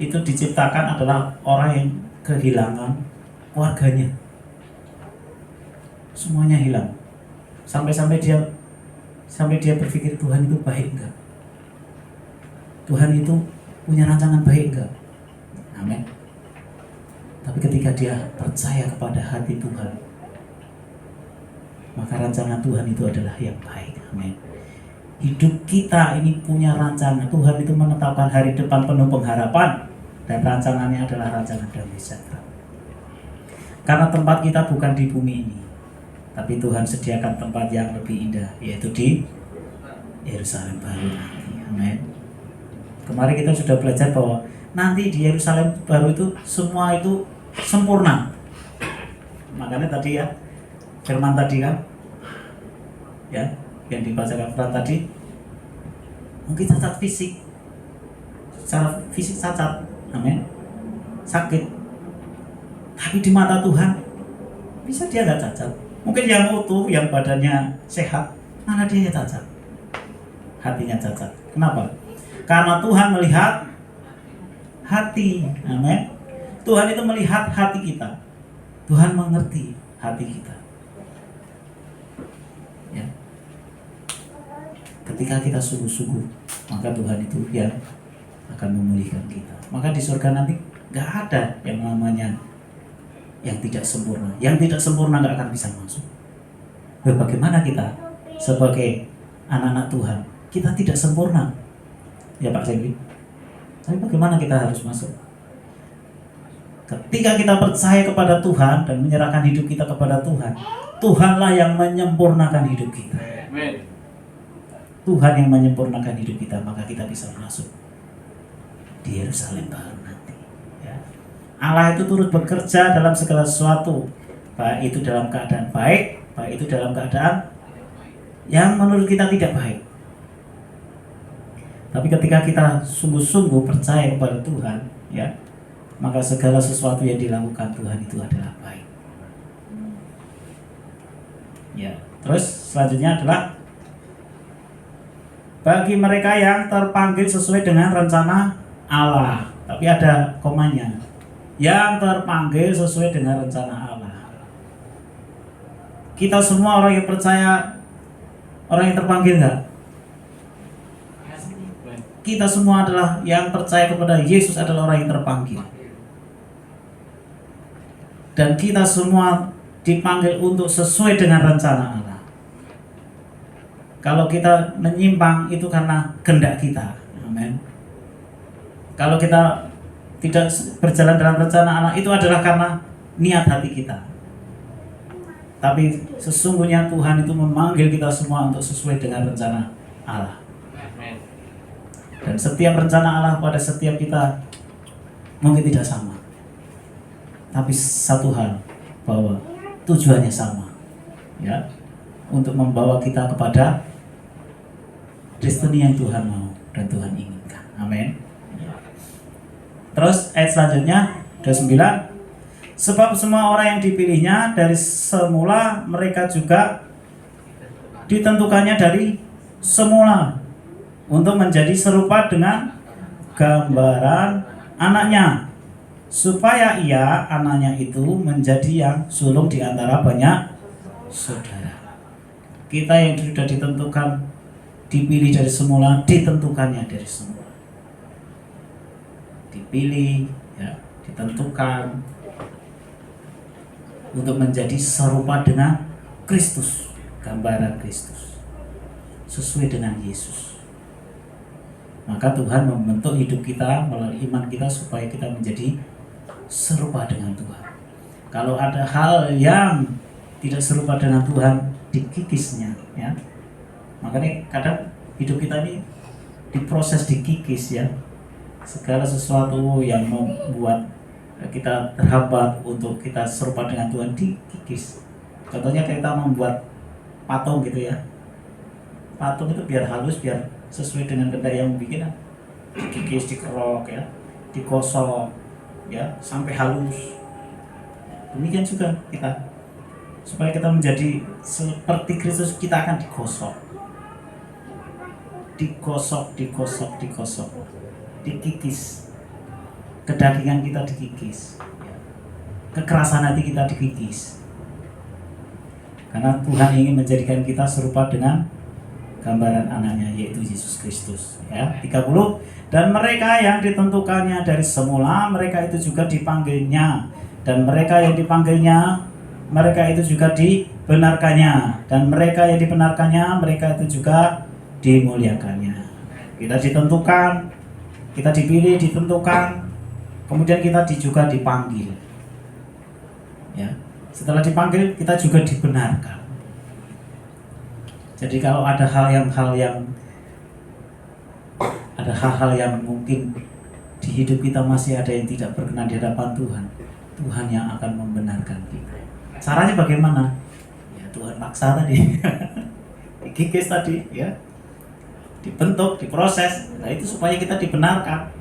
Itu diciptakan adalah orang yang kehilangan keluarganya. Semuanya hilang. Sampai dia berpikir Tuhan itu baik enggak? Tuhan itu punya rancangan baik enggak? Amin. Tapi ketika dia percaya kepada hati Tuhan, maka rancangan Tuhan itu adalah yang baik. Amin. Hidup kita ini punya rancangan. Tuhan itu menetapkan hari depan penuh pengharapan, dan rancangannya adalah rancangan damai sejahtera. Karena tempat kita bukan di bumi ini, tapi Tuhan sediakan tempat yang lebih indah, yaitu di Yerusalem baru nanti. Amin. Kemarin kita sudah belajar bahwa nanti di Yerusalem baru itu semua itu sempurna. Makanya tadi ya, firman tadi kan, ya, yang dibacakan Fran tadi, mungkin cacat fisik, secara fisik cacat, amin, sakit, tapi di mata Tuhan bisa dia nggak cacat. Mungkin yang utuh, yang badannya sehat, mana dia cacat, hatinya cacat. Kenapa? Karena Tuhan melihat hati, amin. Tuhan itu melihat hati kita. Tuhan mengerti hati kita. Ya. Ketika kita sungguh-sungguh, maka Tuhan itu yang akan memulihkan kita. Maka di surga nanti gak ada yang namanya yang tidak sempurna. Yang tidak sempurna gak akan bisa masuk. Bagaimana kita sebagai anak-anak Tuhan? Kita tidak sempurna, ya Pak Sengri. Tapi bagaimana kita harus masuk? Ketika kita percaya kepada Tuhan dan menyerahkan hidup kita kepada Tuhan, Tuhanlah yang menyempurnakan hidup kita. Tuhan yang menyempurnakan hidup kita, maka kita bisa masuk di Yerusalem baru nanti. Ya. Allah itu turut bekerja dalam segala sesuatu, baik itu dalam keadaan baik, baik itu dalam keadaan yang menurut kita tidak baik. Tapi ketika kita sungguh-sungguh percaya kepada Tuhan, ya, maka segala sesuatu yang dilakukan Tuhan itu adalah baik. Ya, terus selanjutnya adalah bagi mereka yang terpanggil sesuai dengan rencana Allah. Tapi ada komanya. Yang terpanggil sesuai dengan rencana Allah. Kita semua orang yang percaya, orang yang terpanggil enggak? Kita semua adalah yang percaya kepada Yesus adalah orang yang terpanggil. Dan kita semua dipanggil untuk sesuai dengan rencana Allah. Kalau kita menyimpang itu karena kehendak kita. Amin. Kalau kita tidak berjalan dalam rencana Allah itu adalah karena niat hati kita. Tapi sesungguhnya Tuhan itu memanggil kita semua untuk sesuai dengan rencana Allah. Dan setiap rencana Allah pada setiap kita mungkin tidak sama. Tapi satu hal, bahwa tujuannya sama. Ya, untuk membawa kita kepada destiny yang Tuhan mau dan Tuhan inginkan. Amin. Terus ayat selanjutnya 29. Sebab semua orang yang dipilihnya dari semula, mereka juga ditentukannya dari semula untuk menjadi serupa dengan gambaran anaknya, supaya ia, anaknya itu, menjadi yang sulung di antara banyak saudara. Kita yang sudah ditentukan, dipilih dari semula, ditentukannya dari semula. Dipilih, ya, ditentukan untuk menjadi serupa dengan Kristus, gambaran Kristus, sesuai dengan Yesus. Maka Tuhan membentuk hidup kita melalui iman kita supaya kita menjadi serupa dengan Tuhan. Kalau ada hal yang tidak serupa dengan Tuhan, dikikisnya, ya. Makanya kadang hidup kita ini diproses, dikikis, ya. Segala sesuatu yang membuat kita terhambat untuk kita serupa dengan Tuhan dikikis. Contohnya kita membuat patung gitu, ya. Patung itu biar halus, biar sesuai dengan kehendak yang bikin, dikikis, dikerok, ya, digosok, ya, sampai halus. Demikian juga kita, supaya kita menjadi seperti Kristus, kita akan digosok, dikikis. Kedagingan kita dikikis, kekerasan hati kita dikikis, karena Tuhan ingin menjadikan kita serupa dengan gambaran anaknya, yaitu Yesus Kristus, ya. 30. Dan mereka yang ditentukannya dari semula, mereka itu juga dipanggilnya, dan mereka yang dipanggilnya, mereka itu juga dibenarkannya, dan mereka yang dibenarkannya, mereka itu juga dimuliakannya. Kita ditentukan, kita dipilih, ditentukan, kemudian kita juga dipanggil, ya. Setelah dipanggil, kita juga dibenarkan. Jadi kalau ada hal-hal yang mungkin di hidup kita masih ada yang tidak berkenan di hadapan Tuhan, Tuhan yang akan membenarkan kita. Caranya bagaimana? Ya, Tuhan paksa tadi, dikikis tadi, ya, dibentuk, diproses. Nah, itu supaya kita dibenarkan,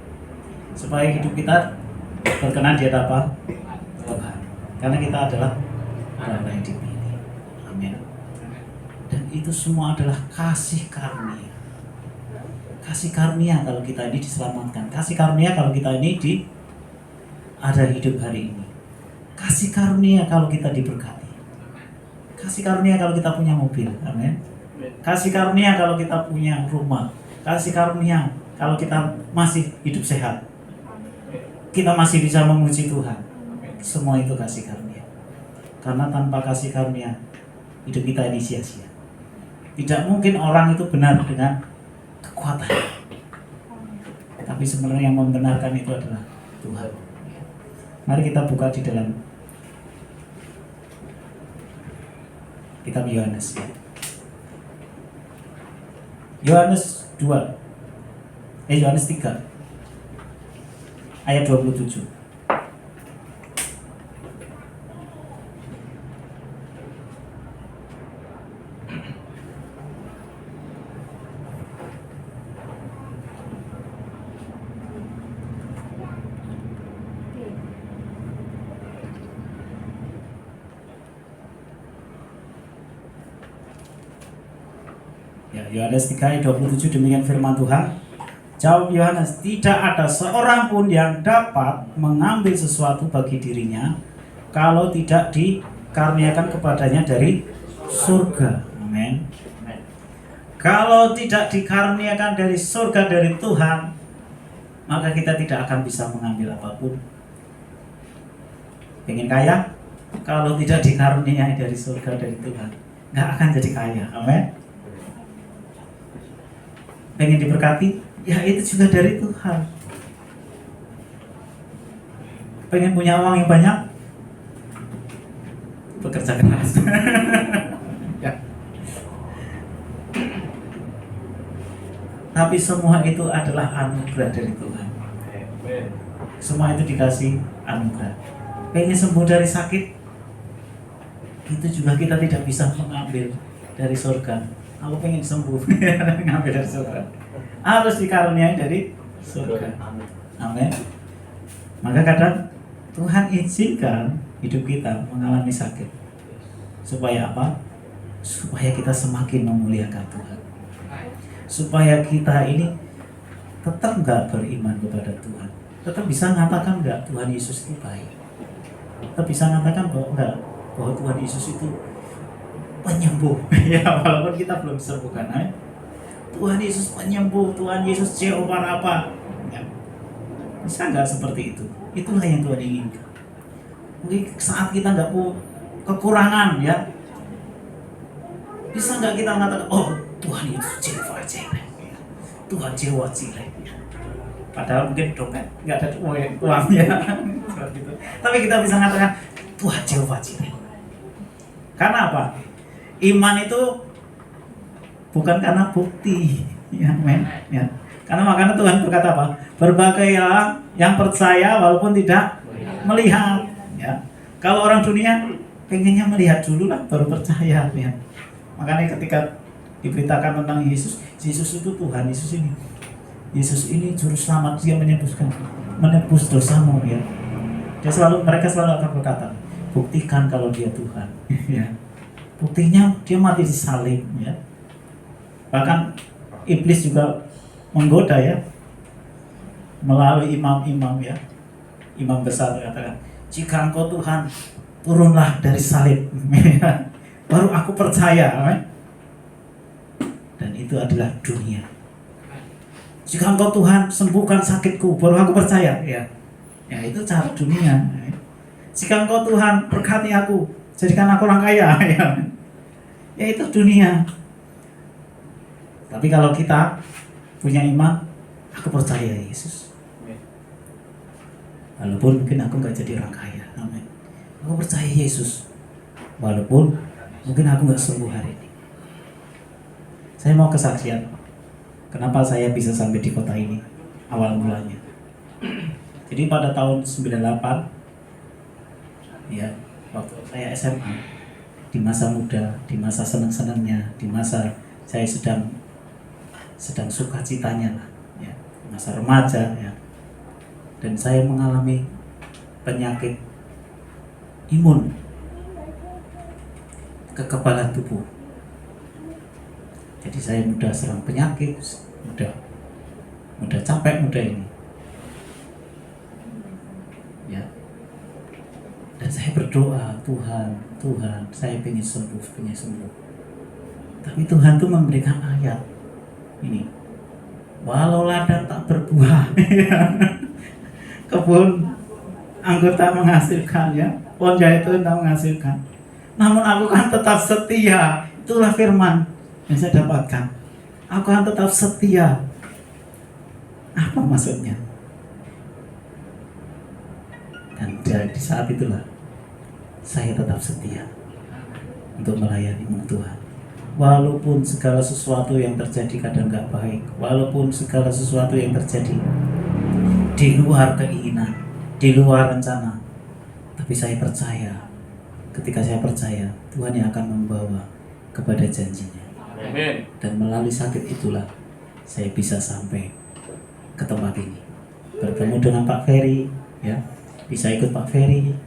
supaya hidup kita berkenan di hadapan Tuhan, karena kita adalah orang yang dipilih. Amin. Dan itu semua adalah kasih karunia. Kasih karunia kalau kita ini diselamatkan. Kasih karunia kalau kita ini ada hidup hari ini. Kasih karunia kalau kita diberkati. Kasih karunia kalau kita punya mobil. Amin. Kasih karunia kalau kita punya rumah. Kasih karunia kalau kita masih hidup sehat. Kita masih bisa memuji Tuhan. Semua itu kasih karunia. Karena tanpa kasih karunia, hidup kita ini sia-sia. Tidak mungkin orang itu benar dengan kekuatan. Tapi sebenarnya yang membenarkan itu adalah Tuhan. Mari kita buka di dalam kitab Yohanes, ya. Yohanes 3 ayat 27. Ya, Yohanes 3 ayat 27, demikian firman Tuhan. Jawab Yohanes, tidak ada seorang pun yang dapat mengambil sesuatu bagi dirinya kalau tidak dikaruniakan kepadanya dari surga. Amin. Kalau tidak dikaruniakan dari surga, dari Tuhan, maka kita tidak akan bisa mengambil apapun. Pengen kaya? Kalau tidak dikaruniai dari surga, dari Tuhan, nggak akan jadi kaya. Amin. Pengen diberkati? Ya itu juga dari Tuhan. Pengen punya uang yang banyak? Bekerja keras. Ya. Tapi semua itu adalah anugerah dari Tuhan. Semua itu dikasih anugerah. Pengen sembuh dari sakit? Itu juga kita tidak bisa mengambil dari surga. aku pengen sembuh. Ngambil dari surga. Harus dikaruniai dari surga. Amin. Maka kadang Tuhan izinkan hidup kita mengalami sakit. Supaya apa? Supaya kita semakin memuliakan Tuhan. Supaya kita ini tetap nggak beriman kepada Tuhan. Tetap bisa mengatakan nggak Tuhan Yesus itu baik. Tetap bisa mengatakan bahwa Tuhan Yesus itu penyembuh. Ya, walaupun kita belum disembuhkan. Tuhan Yesus penyembuh, Tuhan Yesus Jehovah Rafa. Ya. Bisa nggak seperti itu? Itulah yang Tuhan inginkan. Mungkin saat kita nggak kekurangan, ya, bisa nggak kita mengatakan, oh Tuhan Yesus Jehovah Jireh, Tuhan Jehovah Jireh. Padahal mungkin dong nggak ada uangnya, seperti itu. Tapi kita bisa mengatakan Tuhan Jehovah Jireh. Karena apa? Iman itu bukan karena bukti, ya, men. Ya. Karena makanya Tuhan berkata apa? Berbagai yang percaya walaupun tidak melihat. Ya. Kalau orang dunia pengennya melihat dulu lah baru percaya. Ya. Makanya ketika diberitakan tentang Yesus, Yesus itu Tuhan, Yesus ini juru selamat, dia menebus dosamu, ya. Mereka selalu akan berkata, buktikan kalau dia Tuhan. Ya. Buktinya dia mati disalib, ya. Bahkan iblis juga menggoda, ya, melalui imam-imam, ya, imam besar katakan, jika engkau Tuhan turunlah dari salib, baru aku percaya, amin. Dan itu adalah dunia. Jika engkau Tuhan sembuhkan sakitku, baru aku percaya, ya. Ya, itu cara dunia. Jika engkau Tuhan berkati aku, jadikan aku orang kaya, ya. Ya, itu dunia. Tapi kalau kita punya iman, aku percaya Yesus. Walaupun mungkin aku nggak jadi orang kaya, amin. Aku percaya Yesus. Walaupun mungkin aku nggak sembuh hari ini. Saya mau kesaksian. Kenapa saya bisa sampai di kota ini awal mulanya. Jadi pada tahun 98, ya, waktu saya SMA, di masa muda, di masa senang-senangnya, di masa saya sedang sukacitanya lah, ya, masa remaja, ya, dan saya mengalami penyakit imun, kekebalan tubuh. Jadi saya mudah serang penyakit, mudah capek, mudah ini, ya. Dan saya berdoa, Tuhan, saya pengen sembuh. Tapi Tuhan tuh memberikan ayat ini, walau ladang tak berbuah, kebun anggur tak menghasilkan, ya, pohon zaitun tak menghasilkan, namun aku kan tetap setia. Itulah firman yang saya dapatkan. Aku kan tetap setia. Apa maksudnya? Dan di saat itulah saya tetap setia untuk melayani Tuhan. Walaupun segala sesuatu yang terjadi kadang gak baik, walaupun segala sesuatu yang terjadi di luar keinginan, di luar rencana, tapi saya percaya, ketika saya percaya, Tuhan yang akan membawa kepada janjinya. Amin. Dan melalui sakit itulah saya bisa sampai ke tempat ini, bertemu dengan Pak Ferry, ya, bisa ikut Pak Ferry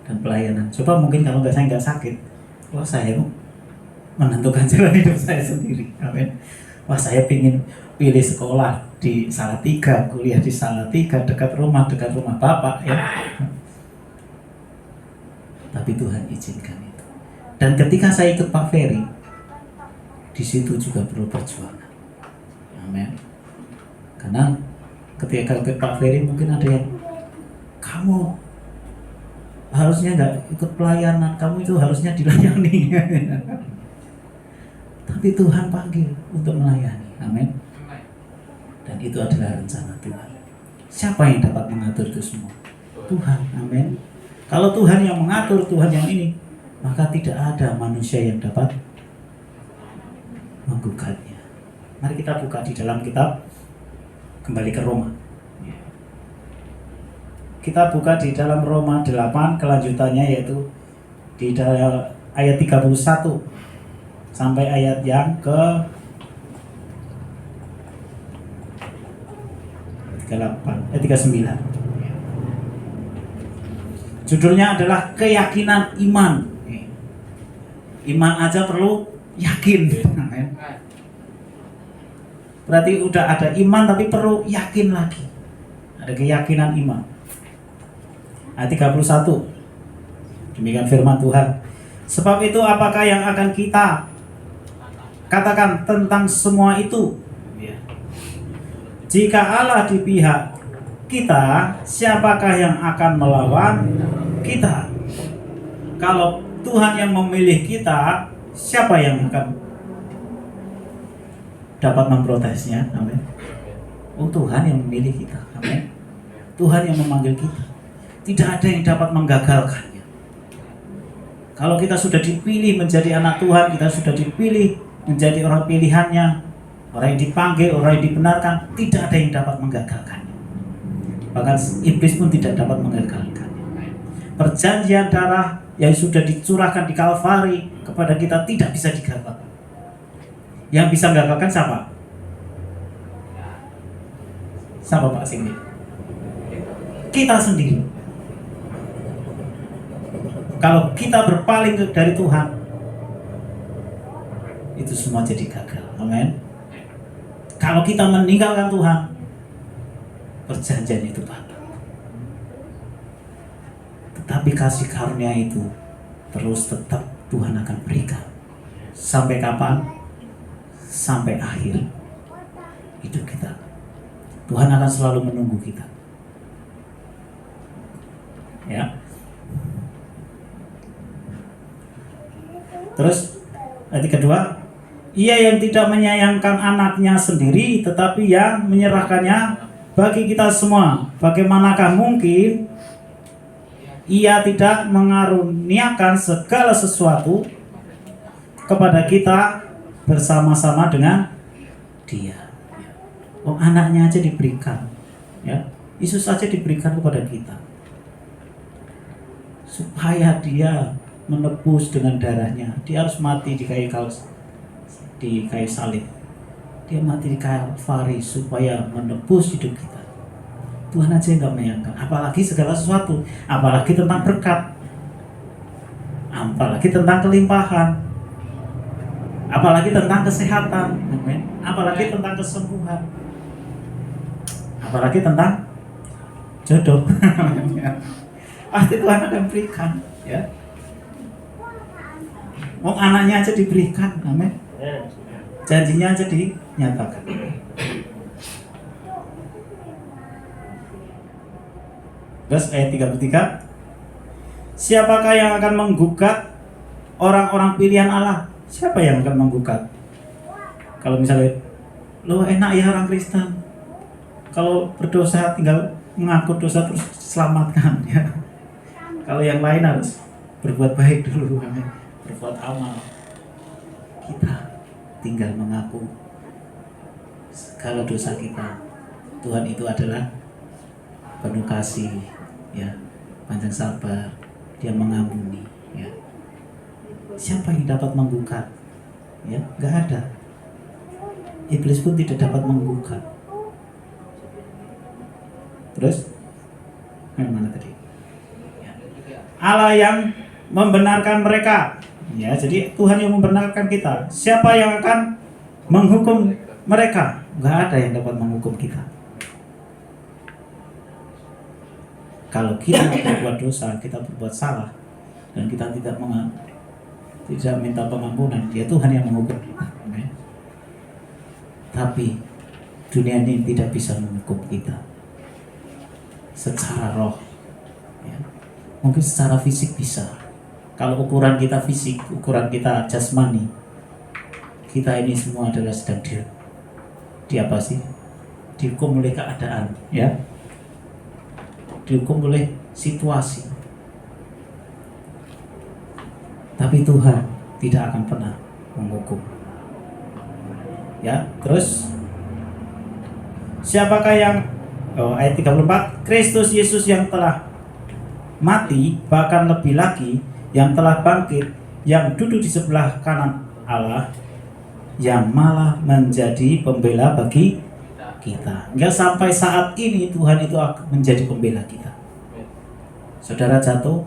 dan pelayanan. Coba mungkin kalau saya nggak sakit, wah, saya menentukan jalan hidup saya sendiri, amin. Wah, saya pingin pilih sekolah di Salatiga, kuliah di Salatiga, dekat rumah Bapak, ya. Tapi Tuhan izinkan itu. Dan ketika saya ikut Pak Ferry, di situ juga perlu perjuangan, amin. Karena ketika ikut Pak Ferry mungkin ada yang, kamu harusnya nggak ikut pelayanan, kamu itu harusnya dilayani. Tapi Tuhan panggil untuk melayani, amin. Dan itu adalah rencana Tuhan. Siapa yang dapat mengatur itu semua? Tuhan, amin. Kalau Tuhan yang mengatur, Tuhan yang ini, maka tidak ada manusia yang dapat menggugatnya. Mari kita buka di dalam kitab, kembali ke Roma. Kita buka di dalam Roma 8, kelanjutannya yaitu di dalam ayat 31. sampai ayat yang ke 39. Judulnya adalah keyakinan iman. Iman aja perlu yakin. Berarti udah ada iman tapi perlu yakin lagi. Ada keyakinan iman. Ayat 31. Demikian firman Tuhan. Sebab itu apakah yang akan kita katakan tentang semua itu? Jika Allah di pihak kita, siapakah yang akan melawan kita? Kalau Tuhan yang memilih kita, siapa yang akan dapat memprotesnya? Amin. Oh, Tuhan yang memilih kita. Amin. Tuhan yang memanggil kita. Tidak ada yang dapat menggagalkannya. Kalau kita sudah dipilih menjadi anak Tuhan, kita sudah dipilih menjadi orang pilihannya, orang yang dipanggil, orang yang dibenarkan, tidak ada yang dapat menggagalkannya. Bahkan iblis pun tidak dapat menggagalkannya. Perjanjian darah yang sudah dicurahkan di Kalvari kepada kita tidak bisa digagalkan. Yang bisa menggagalkan siapa? Siapa Pak Singgi? Kita sendiri. Kalau kita berpaling dari Tuhan, itu semua jadi gagal. Amin. Kalau kita meninggalkan Tuhan, perjanjian itu batal. Tetapi kasih karunia itu terus tetap Tuhan akan berikan. Sampai kapan? Sampai akhir hidup kita. Tuhan akan selalu menunggu kita. Ya. Terus ayat kedua, ia yang tidak menyayangkan anaknya sendiri, tetapi yang menyerahkannya bagi kita semua. Bagaimanakah mungkin ia tidak mengaruniakan segala sesuatu kepada kita bersama-sama dengan Dia? Oh, anaknya aja diberikan, ya. Yesus aja diberikan kepada kita, supaya Dia menebus dengan darahnya. Dia harus mati di kayu salib. Dia mati di Kalvari supaya menebus hidup kita. Tuhan aja yang gak menyangka. Apalagi segala sesuatu. Apalagi tentang berkat. Apalagi tentang kelimpahan. Apalagi tentang kesehatan. Apalagi tentang kesembuhan. Apalagi tentang jodoh. Pasti Tuhan akan berikan, ya. Mau anaknya aja diberikan, amin. Janjinya aja dinyatakan. Terus ayat 33. Siapakah yang akan menggugat orang-orang pilihan Allah? Siapa yang akan menggugat? Kalau misalnya, lo enak ya orang Kristen, kalau berdosa tinggal mengaku dosa terus selamatkan, ya. Kalau yang lain harus berbuat baik dulu, amin. Berbuat amal. Kita tinggal mengaku segala dosa kita. Tuhan itu adalah penuh kasih, ya, panjang sabar, Dia mengampuni, ya. Siapa yang dapat menggugat? Ya, nggak ada. Iblis pun tidak dapat menggugat. Terus yang mana tadi? Ya. Allah yang membenarkan mereka. Ya, jadi Tuhan yang membenarkan kita. Siapa yang akan menghukum mereka? Enggak ada yang dapat menghukum kita. Kalau kita berbuat dosa, kita berbuat salah, dan kita tidak minta pengampunan, ya Tuhan yang menghukum kita. Amen. Tapi dunia ini tidak bisa menghukum kita secara roh, ya. Mungkin secara fisik bisa. Kalau ukuran kita fisik, ukuran kita jasmani, kita ini semua adalah sedang di apa sih? Dihukum oleh keadaan, ya. Dihukum oleh situasi. Tapi Tuhan tidak akan pernah menghukum. Ya, terus siapakah yang ayat 34, Kristus Yesus yang telah mati, bahkan lebih lagi yang telah bangkit, yang duduk di sebelah kanan Allah yang malah menjadi pembela bagi kita. Enggak sampai saat ini Tuhan itu akan menjadi pembela kita. Saudara jatuh,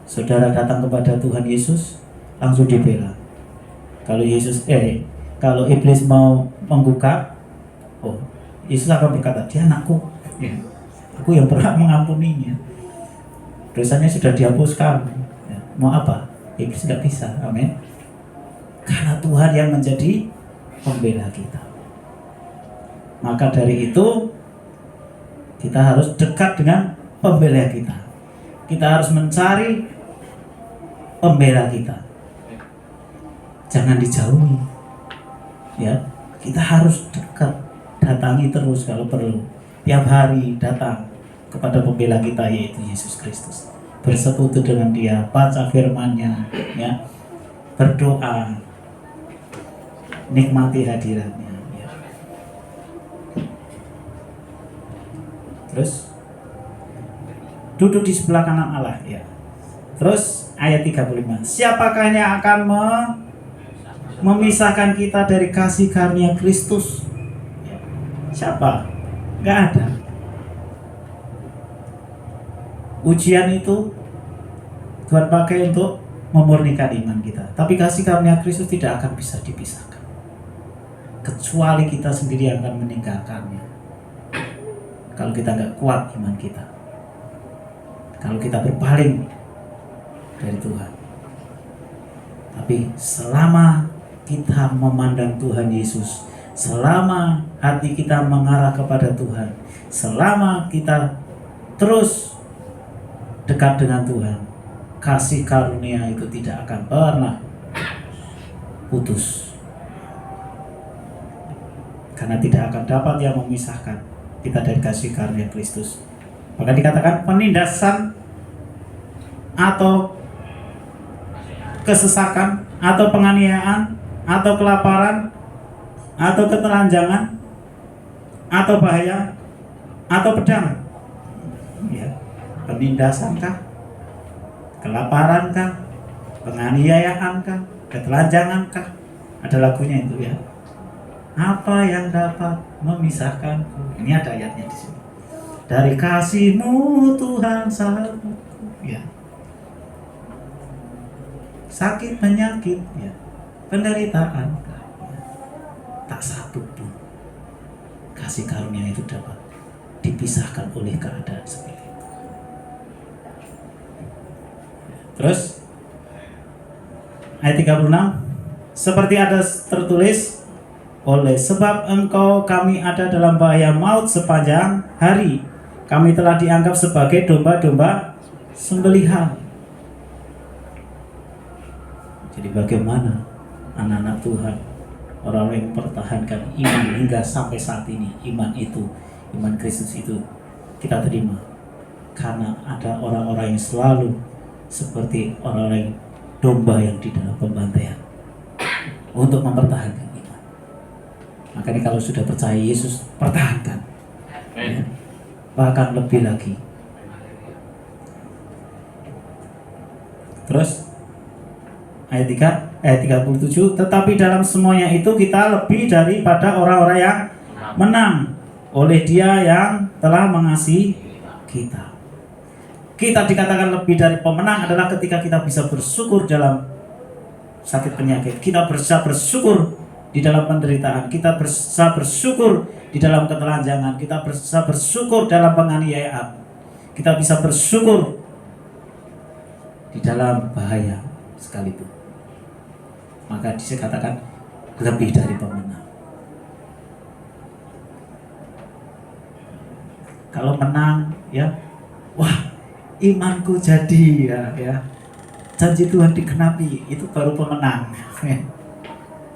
saudara datang kepada Tuhan Yesus, langsung dibela. Kalau iblis mau menggugah, Yesus akan berkata, dia anakku, ya, aku yang berhak mengampuninya. Dosanya sudah dihapuskan. Ya, mau apa? Iblis tidak bisa. Amin. Karena Tuhan yang menjadi pembela kita. Maka dari itu kita harus dekat dengan pembela kita. Kita harus mencari pembela kita. Jangan dijauhi. Ya, kita harus dekat, datangi terus kalau perlu. Tiap hari datang kepada pembela kita, yaitu Yesus Kristus. Bersekutu dengan Dia, baca firman-Nya, ya. Berdoa, nikmati hadiratnya, ya. Terus duduk di sebelah kanan Allah, ya. Terus ayat 35. Siapakah yang akan memisahkan kita dari kasih karunia Kristus? Ya. Siapa? Gak ada. Ujian itu Tuhan pakai untuk memurnikan iman kita. Tapi kasih karunia Kristus tidak akan bisa dipisahkan, kecuali kita sendiri akan meninggalkannya. Kalau kita gak kuat iman kita, kalau kita berpaling dari Tuhan. Tapi selama kita memandang Tuhan Yesus, selama hati kita mengarah kepada Tuhan, selama kita terus dekat dengan Tuhan, kasih karunia itu tidak akan pernah putus. Karena tidak akan dapat yang memisahkan kita dari kasih karunia Kristus. Maka dikatakan penindasan atau kesesakan atau penganiayaan atau kelaparan atau ketelanjangan atau bahaya atau pedang, ya, penindasan kah, kelaparan kah, penganiayaan kah, ketelanjangan kah, ada lagunya itu, ya. Apa yang dapat memisahkanku? Ini ada ayatnya di sini. Dari kasih-Mu Tuhan sahabatku, ya. Sakit penyakit, ya, penderitaan, ya. Tak satu pun kasih karunia itu dapat dipisahkan oleh keadaan seperti itu. Terus ayat 36, seperti ada tertulis, oleh sebab Engkau kami ada dalam bahaya maut sepanjang hari, kami telah dianggap sebagai domba-domba sembelihan. Jadi bagaimana anak-anak Tuhan, orang yang mempertahankan iman hingga sampai saat ini? Iman itu, iman Kristus itu kita terima karena ada orang-orang yang selalu seperti orang-orang domba yang di dalam pembantaian untuk mempertahankan iman. Makanya kalau sudah percaya Yesus, pertahankan, ya. Bahkan lebih lagi. Terus ayat 37, tetapi dalam semuanya itu kita lebih daripada orang-orang yang menang oleh Dia yang telah mengasihi kita. Kita dikatakan lebih dari pemenang adalah ketika kita bisa bersyukur dalam sakit penyakit, kita bisa bersyukur di dalam penderitaan, kita bisa bersyukur di dalam ketelanjangan, kita bisa bersyukur dalam penganiayaan, kita bisa bersyukur di dalam bahaya sekalipun. Maka dikatakan lebih dari pemenang. Kalau menang, ya, wah, imanku jadi, ya, janji Tuhan digenapi, itu baru pemenang.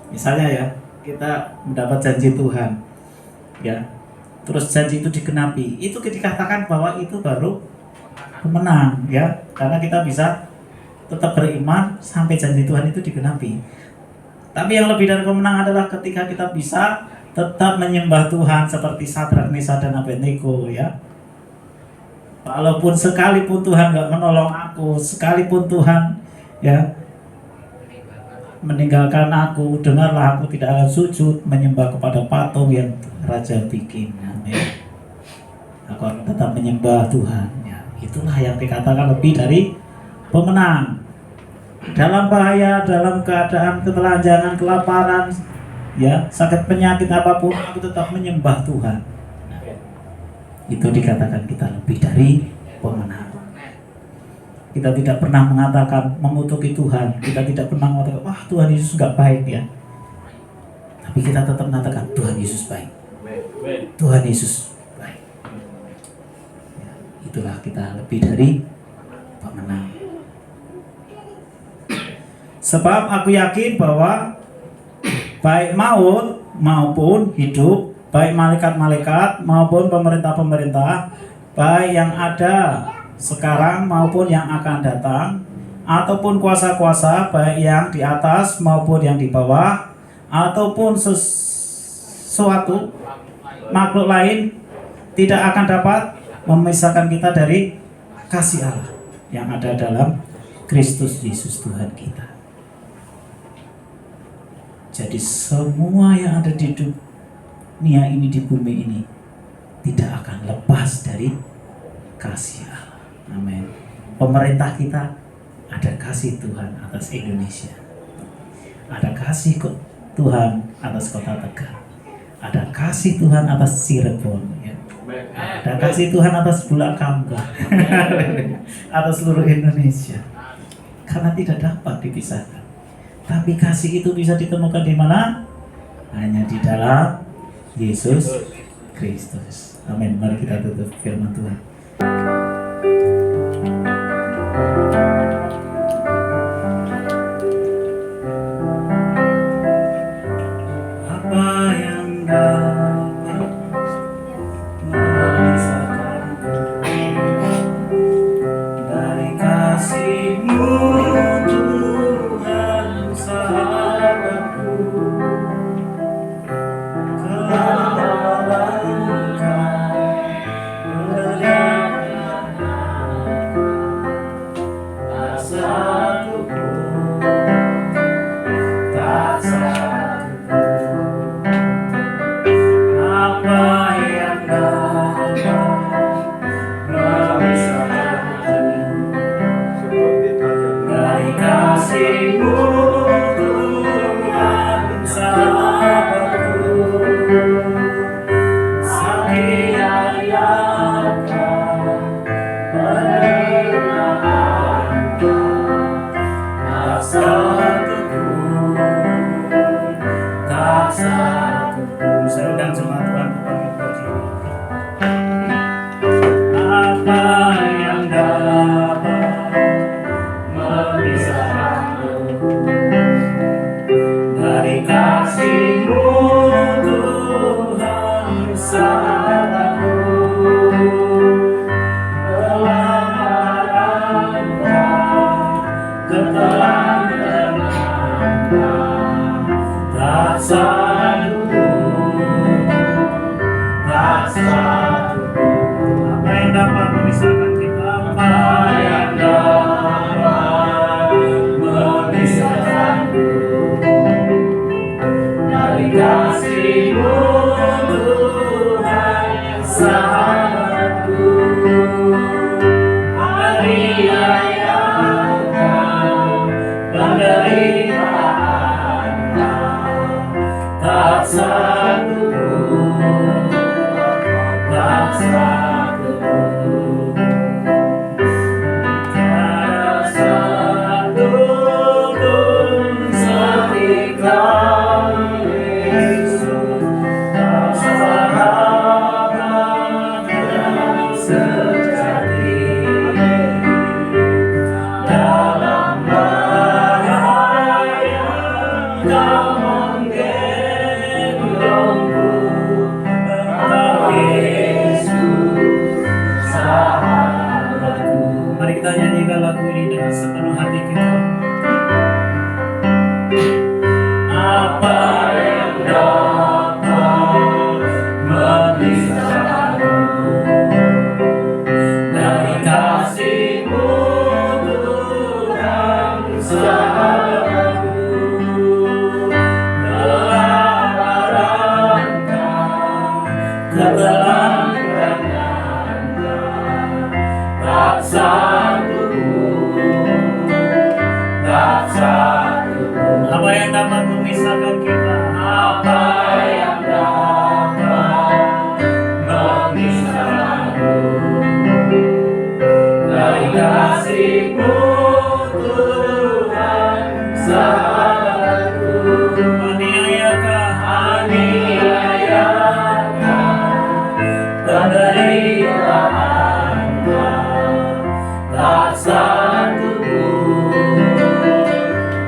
Misalnya, ya, kita mendapat janji Tuhan, ya, terus janji itu digenapi, itu dikatakan bahwa itu baru pemenang, ya, karena kita bisa tetap beriman sampai janji Tuhan itu digenapi. Tapi yang lebih dari pemenang adalah ketika kita bisa tetap menyembah Tuhan seperti Sadrak, Mesah, dan Abednego, ya. Walaupun sekalipun Tuhan gak menolong aku, sekalipun Tuhan, ya, meninggalkan aku, dengarlah aku tidak akan sujud menyembah kepada patung yang raja bikin. Amin. Aku akan tetap menyembah Tuhan. Ya, itulah yang dikatakan lebih dari pemenang. Dalam bahaya, dalam keadaan ketelanjangan, kelaparan, ya, sakit penyakit apapun, aku tetap menyembah Tuhan. Nah, itu dikatakan kita lebih dari pemenang. Kita tidak pernah mengatakan mengutuki Tuhan. Kita tidak pernah mengatakan, wah Tuhan Yesus nggak baik ya. Tapi kita tetap mengatakan Tuhan Yesus baik. Tuhan Yesus baik. Ya, itulah kita lebih dari pemenang. Sebab aku yakin bahwa baik maut maupun hidup, baik malaikat-malaikat maupun pemerintah-pemerintah, baik yang ada sekarang maupun yang akan datang, ataupun kuasa-kuasa baik yang di atas maupun yang di bawah, ataupun sesuatu makhluk lain tidak akan dapat memisahkan kita dari kasih Allah yang ada dalam Kristus Yesus Tuhan kita. Jadi semua yang ada di dunia ini, di bumi ini, tidak akan lepas dari kasih Allah. Amin. Pemerintah kita ada kasih Tuhan atas Indonesia. Ada kasih Tuhan atas Kota Tegal. Ada kasih Tuhan atas Cirebon. Ya. Ada kasih Tuhan atas Bulakamba. Atas seluruh Indonesia. Karena tidak dapat dipisahkan. Tapi kasih itu bisa ditemukan di mana? Hanya di dalam Yesus Kristus. Amin. Mari kita tutup firman Tuhan. Apa yang dapat memisahkanku dari kasih-Mu, Tuhan sahabatku? Kalau saya undang jemaat Tuhan untuk berdiri. Apa yang dapat memisahkanku dari kasih-Mu, Tuhan sahabatku? Kelamaran ketelanjangan tak satu, tak satu. Apa yang dapat memisahkan kita? Apa yang dapat memisahkanku dari kasih-Mu, Tuhan sahabatku? Mari rayakan penderitaan, tak satu, tak satu. Tiada satu pun setinggal Yesus, sahabat yang sejati. Dalam bahaya Kau menggendongku, ketelanjangannya tak satu pun, tak satu pun. Apa yang dapat memisahkan kita? Apa yang dapat memisahkanku dari kasih-Mu, Tuhan sahabatku? Aniayakan penderitaannya, tak satu pun,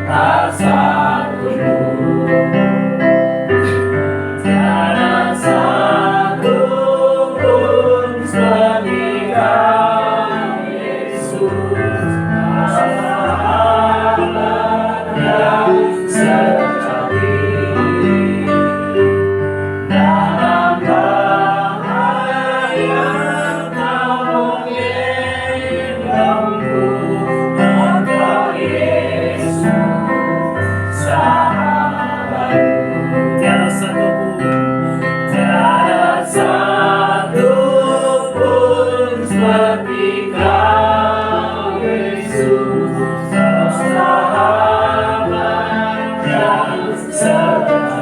tak satu pun. Tiada satu pun seperti Kau, Yesus, sahabat yang sejati. Dalam bahaya Kau menolongku, Engkau Yesus, sahabatku. Tiada satu pun, tiada satu pun seperti Kau, Yesus, sahabat yang sejati.